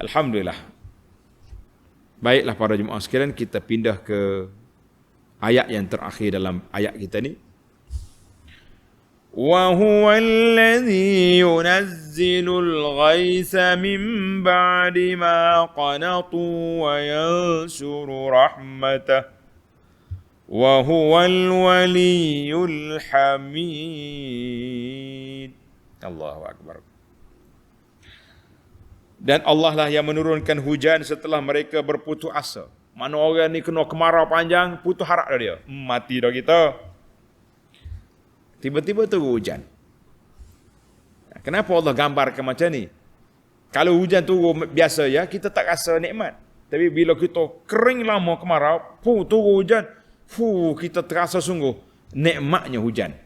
Alhamdulillah. Baiklah para jemaah sekalian, kita pindah ke ayat yang terakhir dalam ayat kita ni. Wa huwal ladzi yunazzilul ghaitsa min ba'di ma qanatu wa yanshuru rahmatah wa huwal waliyyul hamid. Allahu akbar. Dan Allah lah yang menurunkan hujan setelah mereka berputus asa. Mana orang ni kena kemarau panjang, putus harap dah dia. Mati dah kita. Tiba-tiba turun hujan. Kenapa Allah gambarkan macam ni? Kalau hujan turun biasa ya, kita tak rasa nikmat. Tapi bila kita kering lama kemarau, turun hujan, kita terasa sungguh nikmatnya hujan.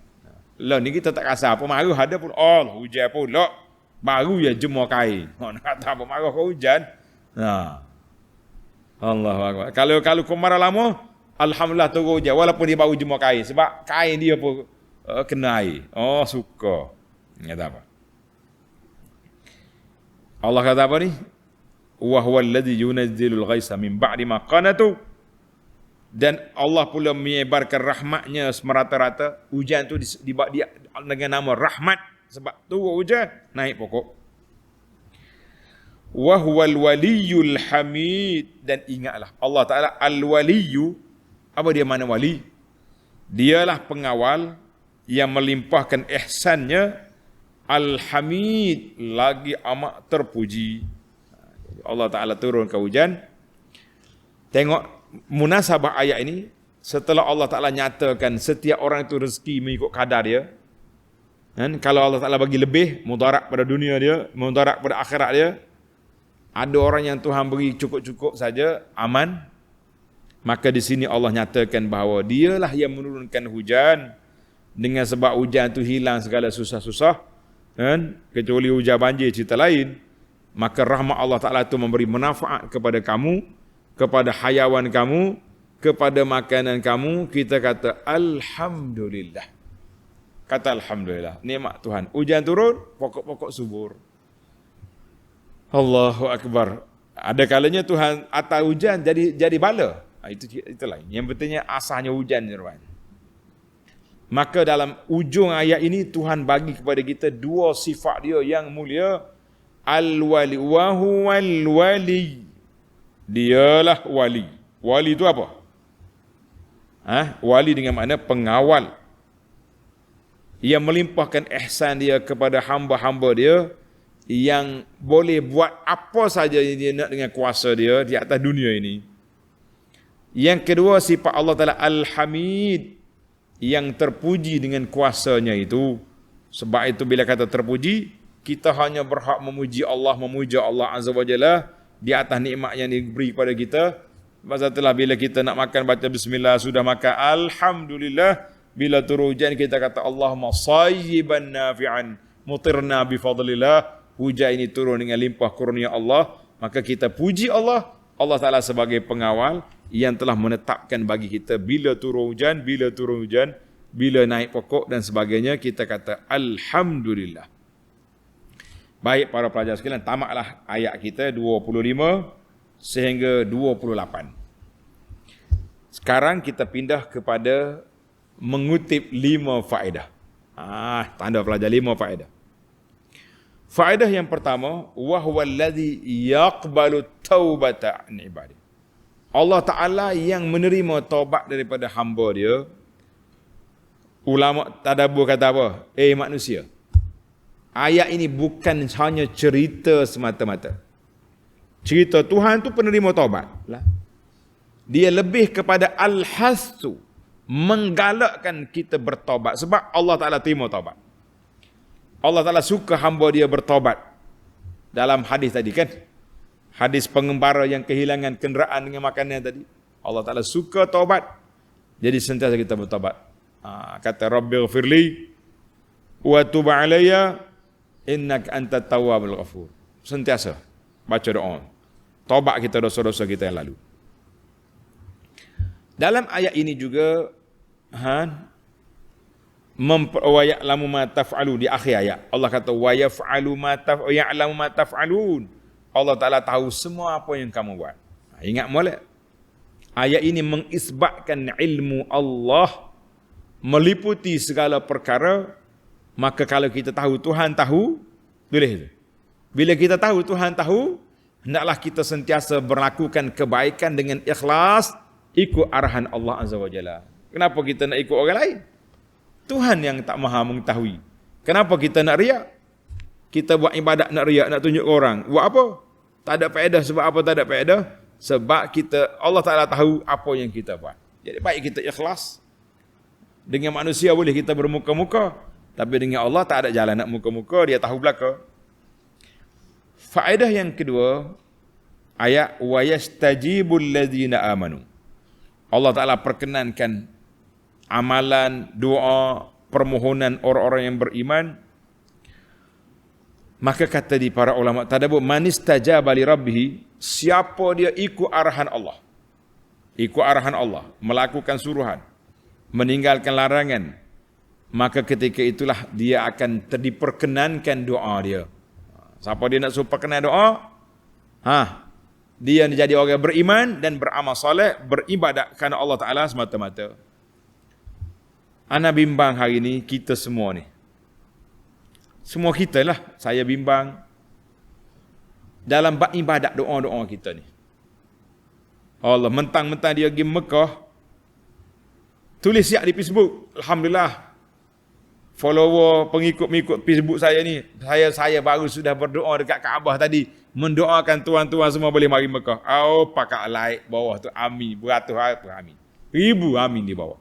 Lah ni kita tak rasa apa, marah ada pun, hujan pula. Baru ya jemur kain. Nak kata apa marah ke hujan? Allahu akbar. Kalau kemarau lama, alhamdulillah turun hujan walaupun dia baru jemur kain, sebab kain dia pun kena air. Suka. Kata apa? Allah kata apa ni? Wa huwal ladzi yunazzilul ghaitsa min ba'di ma qanatu. Dan Allah pula menyebarkan rahmatnya semerata-rata. Hujan tu dia dengan nama rahmat, sebab turun hujan naik pokok. Wa huwal waliyyul hamid. Dan ingatlah Allah Ta'ala al-waliyyu. Apa dia mana wali? Dialah pengawal yang melimpahkan ihsannya, al-hamid, lagi amat terpuji. Allah Ta'ala turunkan hujan. Tengok munasabah ayat ini, setelah Allah Ta'ala nyatakan setiap orang itu rezeki mengikut kadar dia. Dan kalau Allah Ta'ala bagi lebih, mudarat pada dunia dia, mudarat pada akhirat dia. Ada orang yang Tuhan beri cukup-cukup saja, aman. Maka di sini Allah nyatakan bahawa dialah yang menurunkan hujan. Dengan sebab hujan itu hilang segala susah-susah, kan? Kecuali hujan banjir cerita lain. Maka rahmat Allah Ta'ala itu memberi manfaat kepada kamu, kepada hayawan kamu, kepada makanan kamu. Kita kata alhamdulillah. Kata alhamdulillah, nikmat Tuhan. Hujan turun, pokok-pokok subur. Allahu akbar. Ada kalanya Tuhan atas hujan jadi bala. Itulah. Yang pentingnya asalnya hujan, tuan. Maka dalam ujung ayat ini Tuhan bagi kepada kita dua sifat dia yang mulia. Al-wali wa huwal wali. Dialah wali. Wali itu apa? Wali dengan makna pengawal. Yang melimpahkan ihsan dia kepada hamba-hamba dia, yang boleh buat apa saja yang dia nak dengan kuasa dia di atas dunia ini. Yang kedua, sifat Allah Ta'ala Al-Hamid, yang terpuji dengan kuasanya itu. Sebab itu bila kata terpuji, kita hanya berhak memuji Allah, memuja Allah Azza wa Jalla di atas nikmat yang diberi kepada kita. Maksudnya bila kita nak makan, baca bismillah, sudah makan alhamdulillah. Bila turun hujan kita kata Allahumma sayyiban nafi'an mutirna bifadlillah. Hujan ini turun dengan limpah kurnia Allah, maka kita puji Allah. Allah Ta'ala sebagai pengawal yang telah menetapkan bagi kita bila turun hujan, bila naik pokok dan sebagainya. Kita kata alhamdulillah. Baik para pelajar sekalian, tamatlah ayat kita 25 sehingga 28. Sekarang kita pindah kepada mengutip 5 faedah. Tanda pelajar 5 faedah. Faedah yang pertama, wa huwal ladzi yaqbalu taubata an ibadihi. Allah Ta'ala yang menerima taubat daripada hamba dia. Ulama tadabbur kata apa? Manusia, ayat ini bukan hanya cerita semata-mata. Cerita Tuhan tu penerima taubat lah. Dia lebih kepada al-hasu, menggalakkan kita bertaubat. Sebab Allah Ta'ala terima taubat. Allah Ta'ala suka hamba dia bertaubat. Dalam hadis tadi kan, hadis pengembara yang kehilangan kenderaan dengan makanan tadi, Allah Ta'ala suka taubat. Jadi sentiasa kita bertaubat. Kata Rabbighfirli wa tub alayya innaka antat tawwabul ghafur. Sentiasa baca doa, taubat kita dosa-dosa kita yang lalu. Dalam ayat ini juga wa ya'lamu ma taf'alu, di akhir ayat Allah kata wa yaf'alu ma ya'lamu ma taf'alun. Allah Ta'ala tahu semua apa yang kamu buat. Ingat molek, ayat ini mengisbatkan ilmu Allah meliputi segala perkara. Maka kalau kita tahu Tuhan tahu, boleh. Bila kita tahu Tuhan tahu, hendaklah kita sentiasa melakukan kebaikan dengan ikhlas, ikut arahan Allah Azza wa Jalla. Kenapa kita nak ikut orang lain? Tuhan yang tak maha mengetahui. Kenapa kita nak riak? Kita buat ibadat nak riak, nak tunjuk orang. Buat apa? Tak ada faedah. Sebab apa tak ada faedah? Sebab Allah Ta'ala tahu apa yang kita buat. Jadi baik kita ikhlas. Dengan manusia boleh kita bermuka-muka, tapi dengan Allah tak ada jalan nak muka-muka, dia tahu belaka. Faedah yang kedua, ayat wa yastajibul ladzina amanu. Allah Ta'ala perkenankan amalan, doa, permohonan orang-orang yang beriman. Maka kata di para ulama tadabbur, man istajaba li rabbih, siapa dia ikut arahan Allah. Ikut arahan Allah, melakukan suruhan, meninggalkan larangan, maka ketika itulah dia akan diperkenankan doa dia. Siapa dia nak suruh perkenan doa? Dia jadi orang beriman dan beramal soleh, beribadat kerana Allah Ta'ala semata-mata. Ana bimbang hari ni kita semua ni. Semua kita lah, saya bimbang dalam ibadat doa-doa kita ni. Allah mentang-mentang dia pergi Mekah, tulis siap di Facebook, alhamdulillah. Follower, pengikut-pengikut Facebook saya ni, saya baru sudah berdoa dekat Kaabah tadi, mendoakan tuan-tuan semua boleh mari Mekah. Pakai like bawah tu amin, beratus amin, ribu amin di bawah.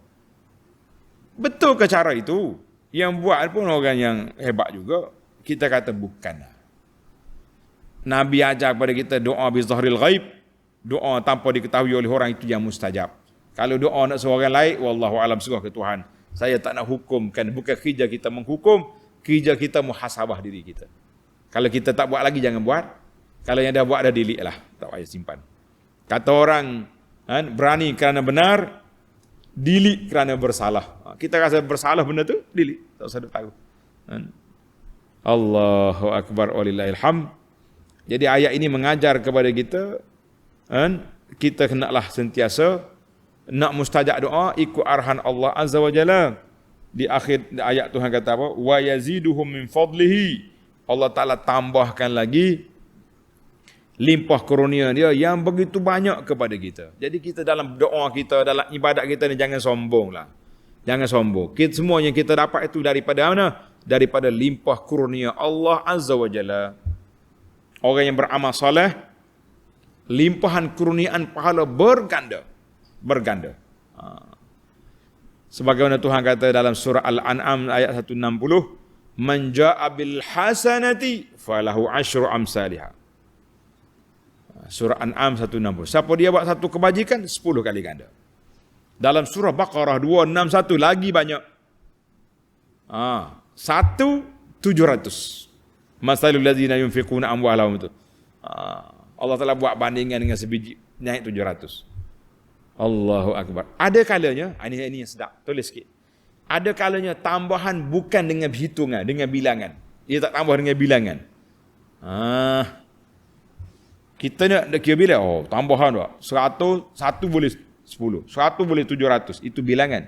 Betul ke cara itu? Yang buat pun orang yang hebat juga. Kita kata bukanlah. Nabi ajar kepada kita doa bi zahril ghaib, doa tanpa diketahui oleh orang itu yang mustajab. Kalau doa nak suruh orang lain, wallahu alam, serah ke Tuhan. Saya tak nak hukumkan, bukan kerja kita menghukum, kerja kita muhasabah diri kita. Kalau kita tak buat lagi, jangan buat. Kalau yang dah buat, dah delete lah, tak payah simpan. Kata orang, berani kerana benar, delete kerana bersalah. Kita rasa bersalah benda tu, delete, tak usah tahu. Allahu Akbar walillahil hamd. Jadi ayat ini mengajar kepada kita, kita hendaklah sentiasa nak mustajab doa, ikut arahan Allah Azza wa Jalla. Di akhir ayat Tuhan kata apa? Wa yaziduhum min fadlihi. Allah Ta'ala tambahkan lagi limpah kurnia dia yang begitu banyak kepada kita. Jadi kita dalam doa kita, dalam ibadat kita ni jangan sombonglah. Jangan sombong. Semua yang kita dapat itu daripada mana? Daripada limpah kurnia Allah Azza wa Jalla. Orang yang beramal soleh, limpahan kurniaan pahala berganda. Sebagaimana Tuhan kata dalam surah Al-An'am ayat 160, man jaa bil hasanati falahu asyru amsalihha. Surah An'am 160. Siapa dia buat satu kebajikan, 10 kali ganda. Dalam surah Baqarah 261 lagi banyak. 1,700. Masalul ladzina yunfiquna amwalahum itu. Allah Ta'ala buat bandingan dengan sebiji, naik 700. Allahu Akbar. Ada kalanya, ini yang sedap, tulis sikit. Ada kalanya tambahan bukan dengan hitungan, dengan bilangan. Dia tak tambah dengan bilangan. Kita nak kira bila? Tambahan tak? 100, 1 boleh 10. 100 boleh 700. Itu bilangan.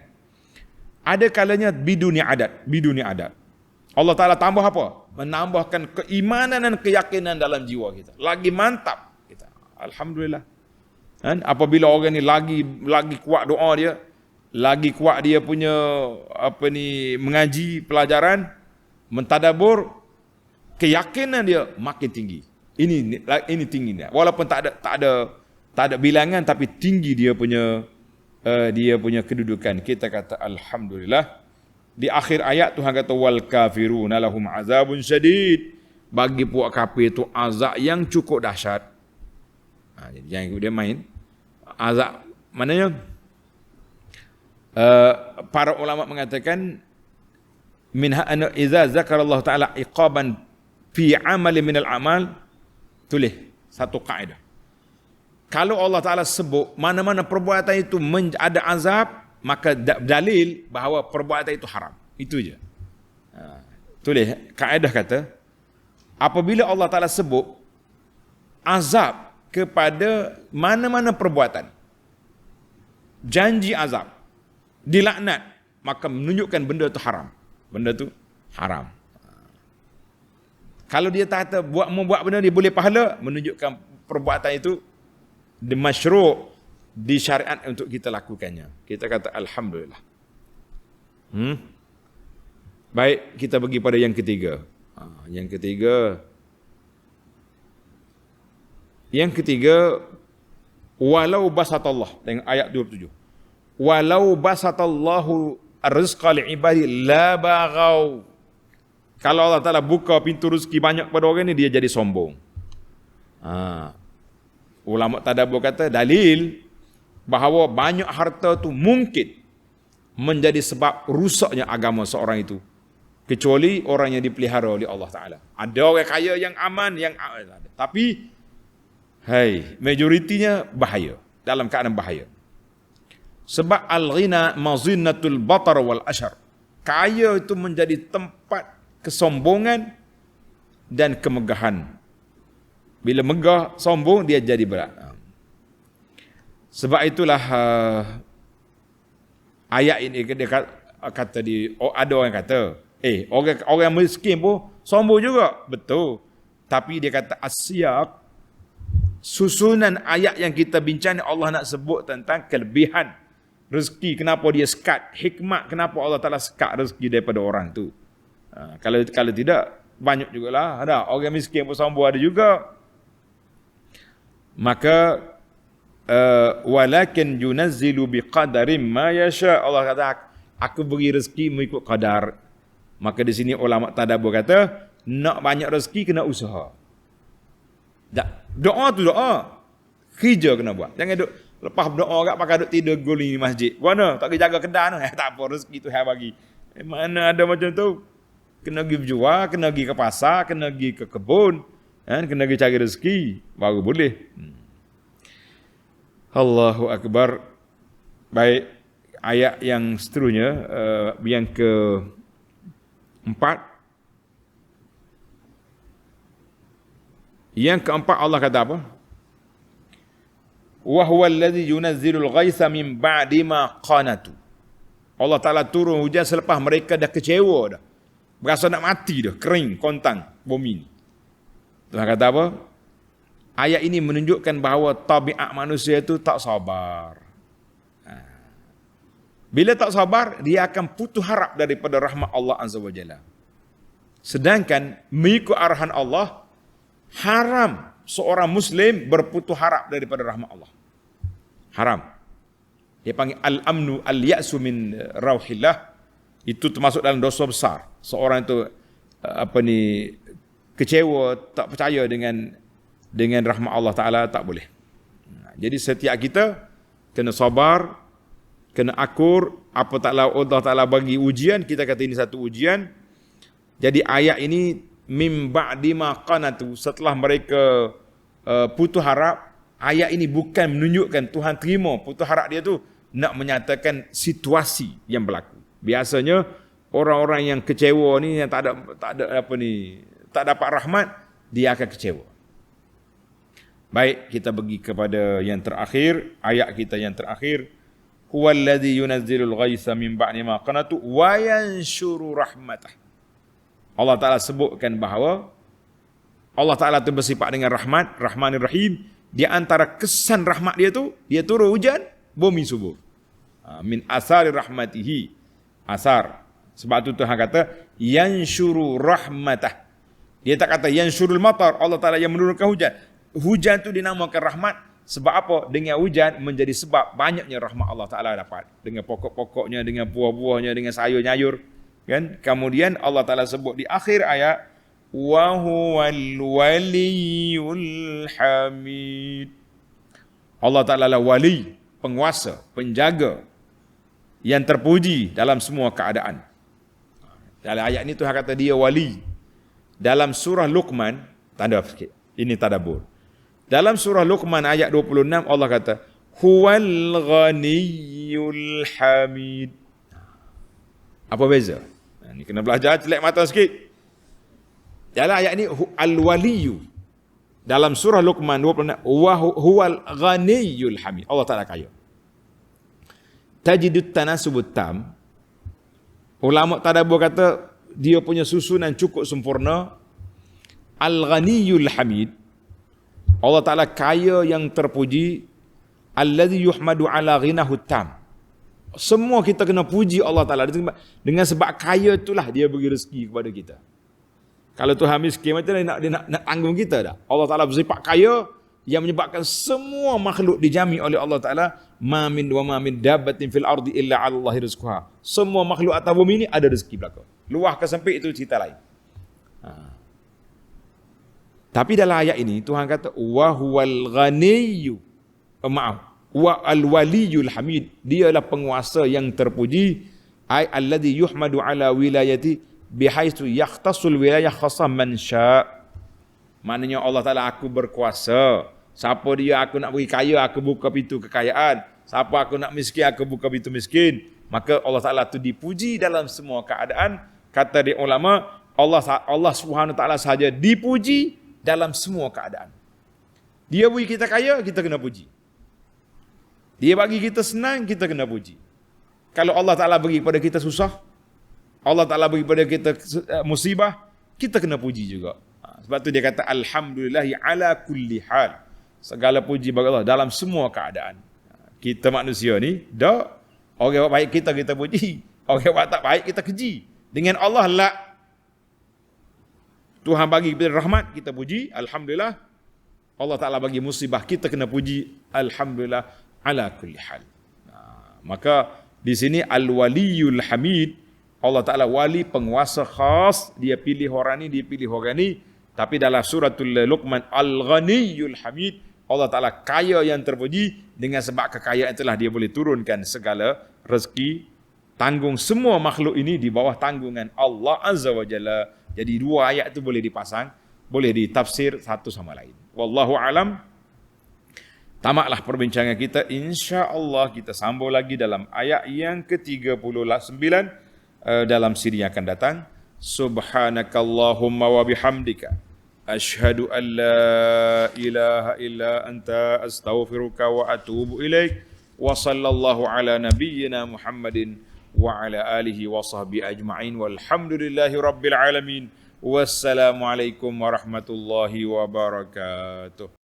Ada kalanya biduni adat. Allah Ta'ala tambah apa? Menambahkan keimanan dan keyakinan dalam jiwa kita. Lagi mantap kita. Alhamdulillah. Kan? Apabila orang ni lagi kuat doa dia, lagi kuat dia punya mengaji pelajaran, mentadabur, keyakinan dia makin tinggi. Ini tingginya. Walaupun tak ada bilangan, tapi tinggi dia punya kedudukan. Kita kata alhamdulillah. Di akhir ayat Tuhan kata wal kafiruna lahum azabun syadid. Bagi puak kafir itu azab yang cukup dahsyat. Jangan dia main. Azab maknanya para ulama mengatakan minha an idza zakarallahu taala iqaban fi amali minal amal, tulis satu kaedah. Kalau Allah Taala sebut mana-mana perbuatan itu ada azab, maka dalil bahawa perbuatan itu haram. Itu je. Tulis kaedah kata apabila Allah Taala sebut azab kepada mana-mana perbuatan, janji azab, dilaknat, maka menunjukkan benda itu haram. Benda itu haram. Kalau dia kata membuat benda dia boleh pahala, menunjukkan perbuatan itu dimasyru', disyariat untuk kita lakukannya. Kita kata alhamdulillah. Baik, kita pergi pada yang ketiga. Yang ketiga, walau basatallah, tengok ayat 27. Walau basatallahu ar-rizqa li'ibadi la baghaw. Kalau Allah Ta'ala buka pintu rezeki banyak pada orang ni, dia jadi sombong. Ulama tadabbur kata dalil bahawa banyak harta tu mungkin menjadi sebab rusaknya agama seorang itu, kecuali orang yang dipelihara oleh Allah Ta'ala. Ada orang kaya yang aman, tapi majoritinya bahaya, dalam keadaan bahaya. Sebab al-ghina mazinnatul batar wal ashar. Kaya itu menjadi tempat kesombongan dan kemegahan. Bila megah, sombong, dia jadi berat. Sebab itulah ayat ini dia kata ada orang kata, orang miskin pun sombong juga. Betul. Tapi dia kata asyaq, susunan ayat yang kita bincang, Allah nak sebut tentang kelebihan rezeki, kenapa dia sekat, hikmat kenapa Allah Ta'ala sekat rezeki daripada orang tu. Kalau tidak, banyak jugalah. Ada orang miskin pun sombong ada juga. Maka walakin yunazzilu biqadarin ma yasha. Allah kata aku beri rezeki mengikut qadar. Maka di sini ulama tadabbur kata nak banyak rezeki kena usaha. Doa tu doa, kerja kena buat. Jangan duk lepas berdoa kat pakai duk tidur guling di masjid. Mana tak kerja jaga kedai tu, tak apa, rezeki tu hai bagi. Mana ada macam tu? Kena pergi berjual, kena pergi ke pasar, kena pergi ke kebun, kena pergi cari rezeki baru boleh. Allahu akbar. Baik, ayat yang seterusnya, yang keempat. Yang keempat Allah kata apa? Wa huwa alladhi yunazzilul ghaitha min ba'di ma qanatu. Allah Ta'ala turun hujan selepas mereka dah kecewa dah. Berasa nak mati dah, kering, kontang bumi ni. Tuhan kata apa? Ayat ini menunjukkan bahawa tabiat manusia itu tak sabar. Bila tak sabar, dia akan putus harap daripada rahmat Allah Azza wa Jalla. Sedangkan mengikut arahan Allah, haram seorang Muslim berputus harap daripada rahmat Allah. Haram. Dia panggil al-amnu al-ya'su min rauhillah. Itu termasuk dalam dosa besar. Seorang itu kecewa, tak percaya dengan rahmat Allah Ta'ala, tak boleh. Jadi setiap kita kena sabar, kena akur. Apa Allah Ta'ala bagi ujian, kita kata ini satu ujian. Jadi ayat ini mim ba'di ma qanatu, setelah mereka putus harap. Ayat ini bukan menunjukkan Tuhan terima putus harap dia tu, nak menyatakan situasi yang berlaku. Biasanya orang-orang yang kecewa ni, yang tak dapat rahmat, dia akan kecewa. Baik, kita pergi kepada yang terakhir, ayat kita yang terakhir. Huwallazi yunazzilul ghaitha min ba'di ma qanatu wa yanshuru rahmatah. Allah Ta'ala sebutkan bahawa Allah Ta'ala itu bersifat dengan rahmat, Rahmanir Rahim, Di antara kesan rahmat dia tu, dia turun hujan, bumi subur. Min asari rahmatihi. Asar. Sebab tu Tuhan kata, yanshuru rahmatah. Dia tak kata yanshurul matar, Allah Ta'ala yang menurunkan hujan. Hujan tu dinamakan rahmat. Sebab apa? Dengan hujan menjadi sebab banyaknya rahmat Allah Ta'ala dapat. Dengan pokok-pokoknya, dengan buah-buahnya, dengan sayur-nyayur. Kan? Kemudian Allah Ta'ala sebut di akhir ayat, wa huwal waliyul hamid. Allah Ta'ala lah wali, penguasa, penjaga yang terpuji dalam semua keadaan. Dalam ayat ni Tuhan kata dia wali. Dalam surah Luqman, tanda sikit. Ini tadabbur. Dalam surah Luqman ayat 26 Allah kata, huwal ghaniyul hamid. Apa beza? Ini kena belajar celak mata sikit. Dalam ayat ni al-waliyu. Dalam surah Luqman 26, wa huwal ghaniyul hamid. Allah Taala kaya. Tajidut tanasubut tam. Ulama tadabbur kata dia punya susunan cukup sempurna. Al-ghaniyul hamid. Allah Ta'ala kaya yang terpuji. Alladhi yuhmadu ala ghinahu tam. Semua kita kena puji Allah Ta'ala. Dengan sebab kaya itulah dia beri rezeki kepada kita. Kalau Tuhan miskin macam mana dia nak tanggung kita dah. Allah Ta'ala bersifat kaya yang menyebabkan semua makhluk dijami oleh Allah Ta'ala. Ma min dabbatin fil ardi illa 'ala Allahi rizquha. Semua makhluk atas bumi ini ada rezeki belaka. Luah ke sempit itu cerita lain. Tapi dalam ayat ini Tuhan kata wa huwal ghaniyyu, wa al waliyul hamid, dialah penguasa yang terpuji, ai alladhi yuhmadu ala wilayati bihaitsu yakhtassul wilayah khassah man syaa. Maknanya Allah Taala, aku berkuasa. Siapa dia aku nak beri kaya, aku buka pintu kekayaan. Siapa aku nak miskin, aku buka pintu miskin. Maka Allah Taala tu dipuji dalam semua keadaan. Kata di ulama, Allah Subhanahu Taala sahaja dipuji dalam semua keadaan. Dia bagi kita kaya, kita kena puji. Dia bagi kita senang, kita kena puji. Kalau Allah Ta'ala bagi kepada kita susah, Allah Ta'ala bagi kepada kita musibah, kita kena puji juga. Sebab tu dia kata alhamdulillahi ala kulli hal. Segala puji bagi Allah dalam semua keadaan. Kita manusia ni, dak. Orang buat baik kita puji. Orang buat tak baik kita keji. Dengan Allah lah. Tuhan bagi kita rahmat, kita puji, alhamdulillah. Allah Ta'ala bagi musibah, kita kena puji, alhamdulillah, ala kulli hal. Maka di sini al-waliyul hamid, Allah Ta'ala wali, penguasa khas, dia pilih orang ni, dia pilih orang ni. Tapi dalam suratul Luqman, al-ghaniyul hamid, Allah Ta'ala kaya yang terpuji, dengan sebab kekayaan itulah dia boleh turunkan segala rezeki, tanggung semua makhluk ini di bawah tanggungan Allah Azza wa Jalla. Jadi dua ayat itu boleh dipasang, boleh ditafsir satu sama lain. Wallahu alam. Tamatlah perbincangan kita. Insya-Allah kita sambung lagi dalam ayat yang ke-39 dalam siri yang akan datang. Subhanakallahumma wa bihamdika asyhadu an la ilaha illa anta astaghfiruka wa atubu ilaik. Wa sallallahu ala nabiyyina Muhammadin wa ala alihi wa sahbihi ajma'in walhamdulillahi rabbil alamin. Wassalamualaikum warahmatullahi wabarakatuh.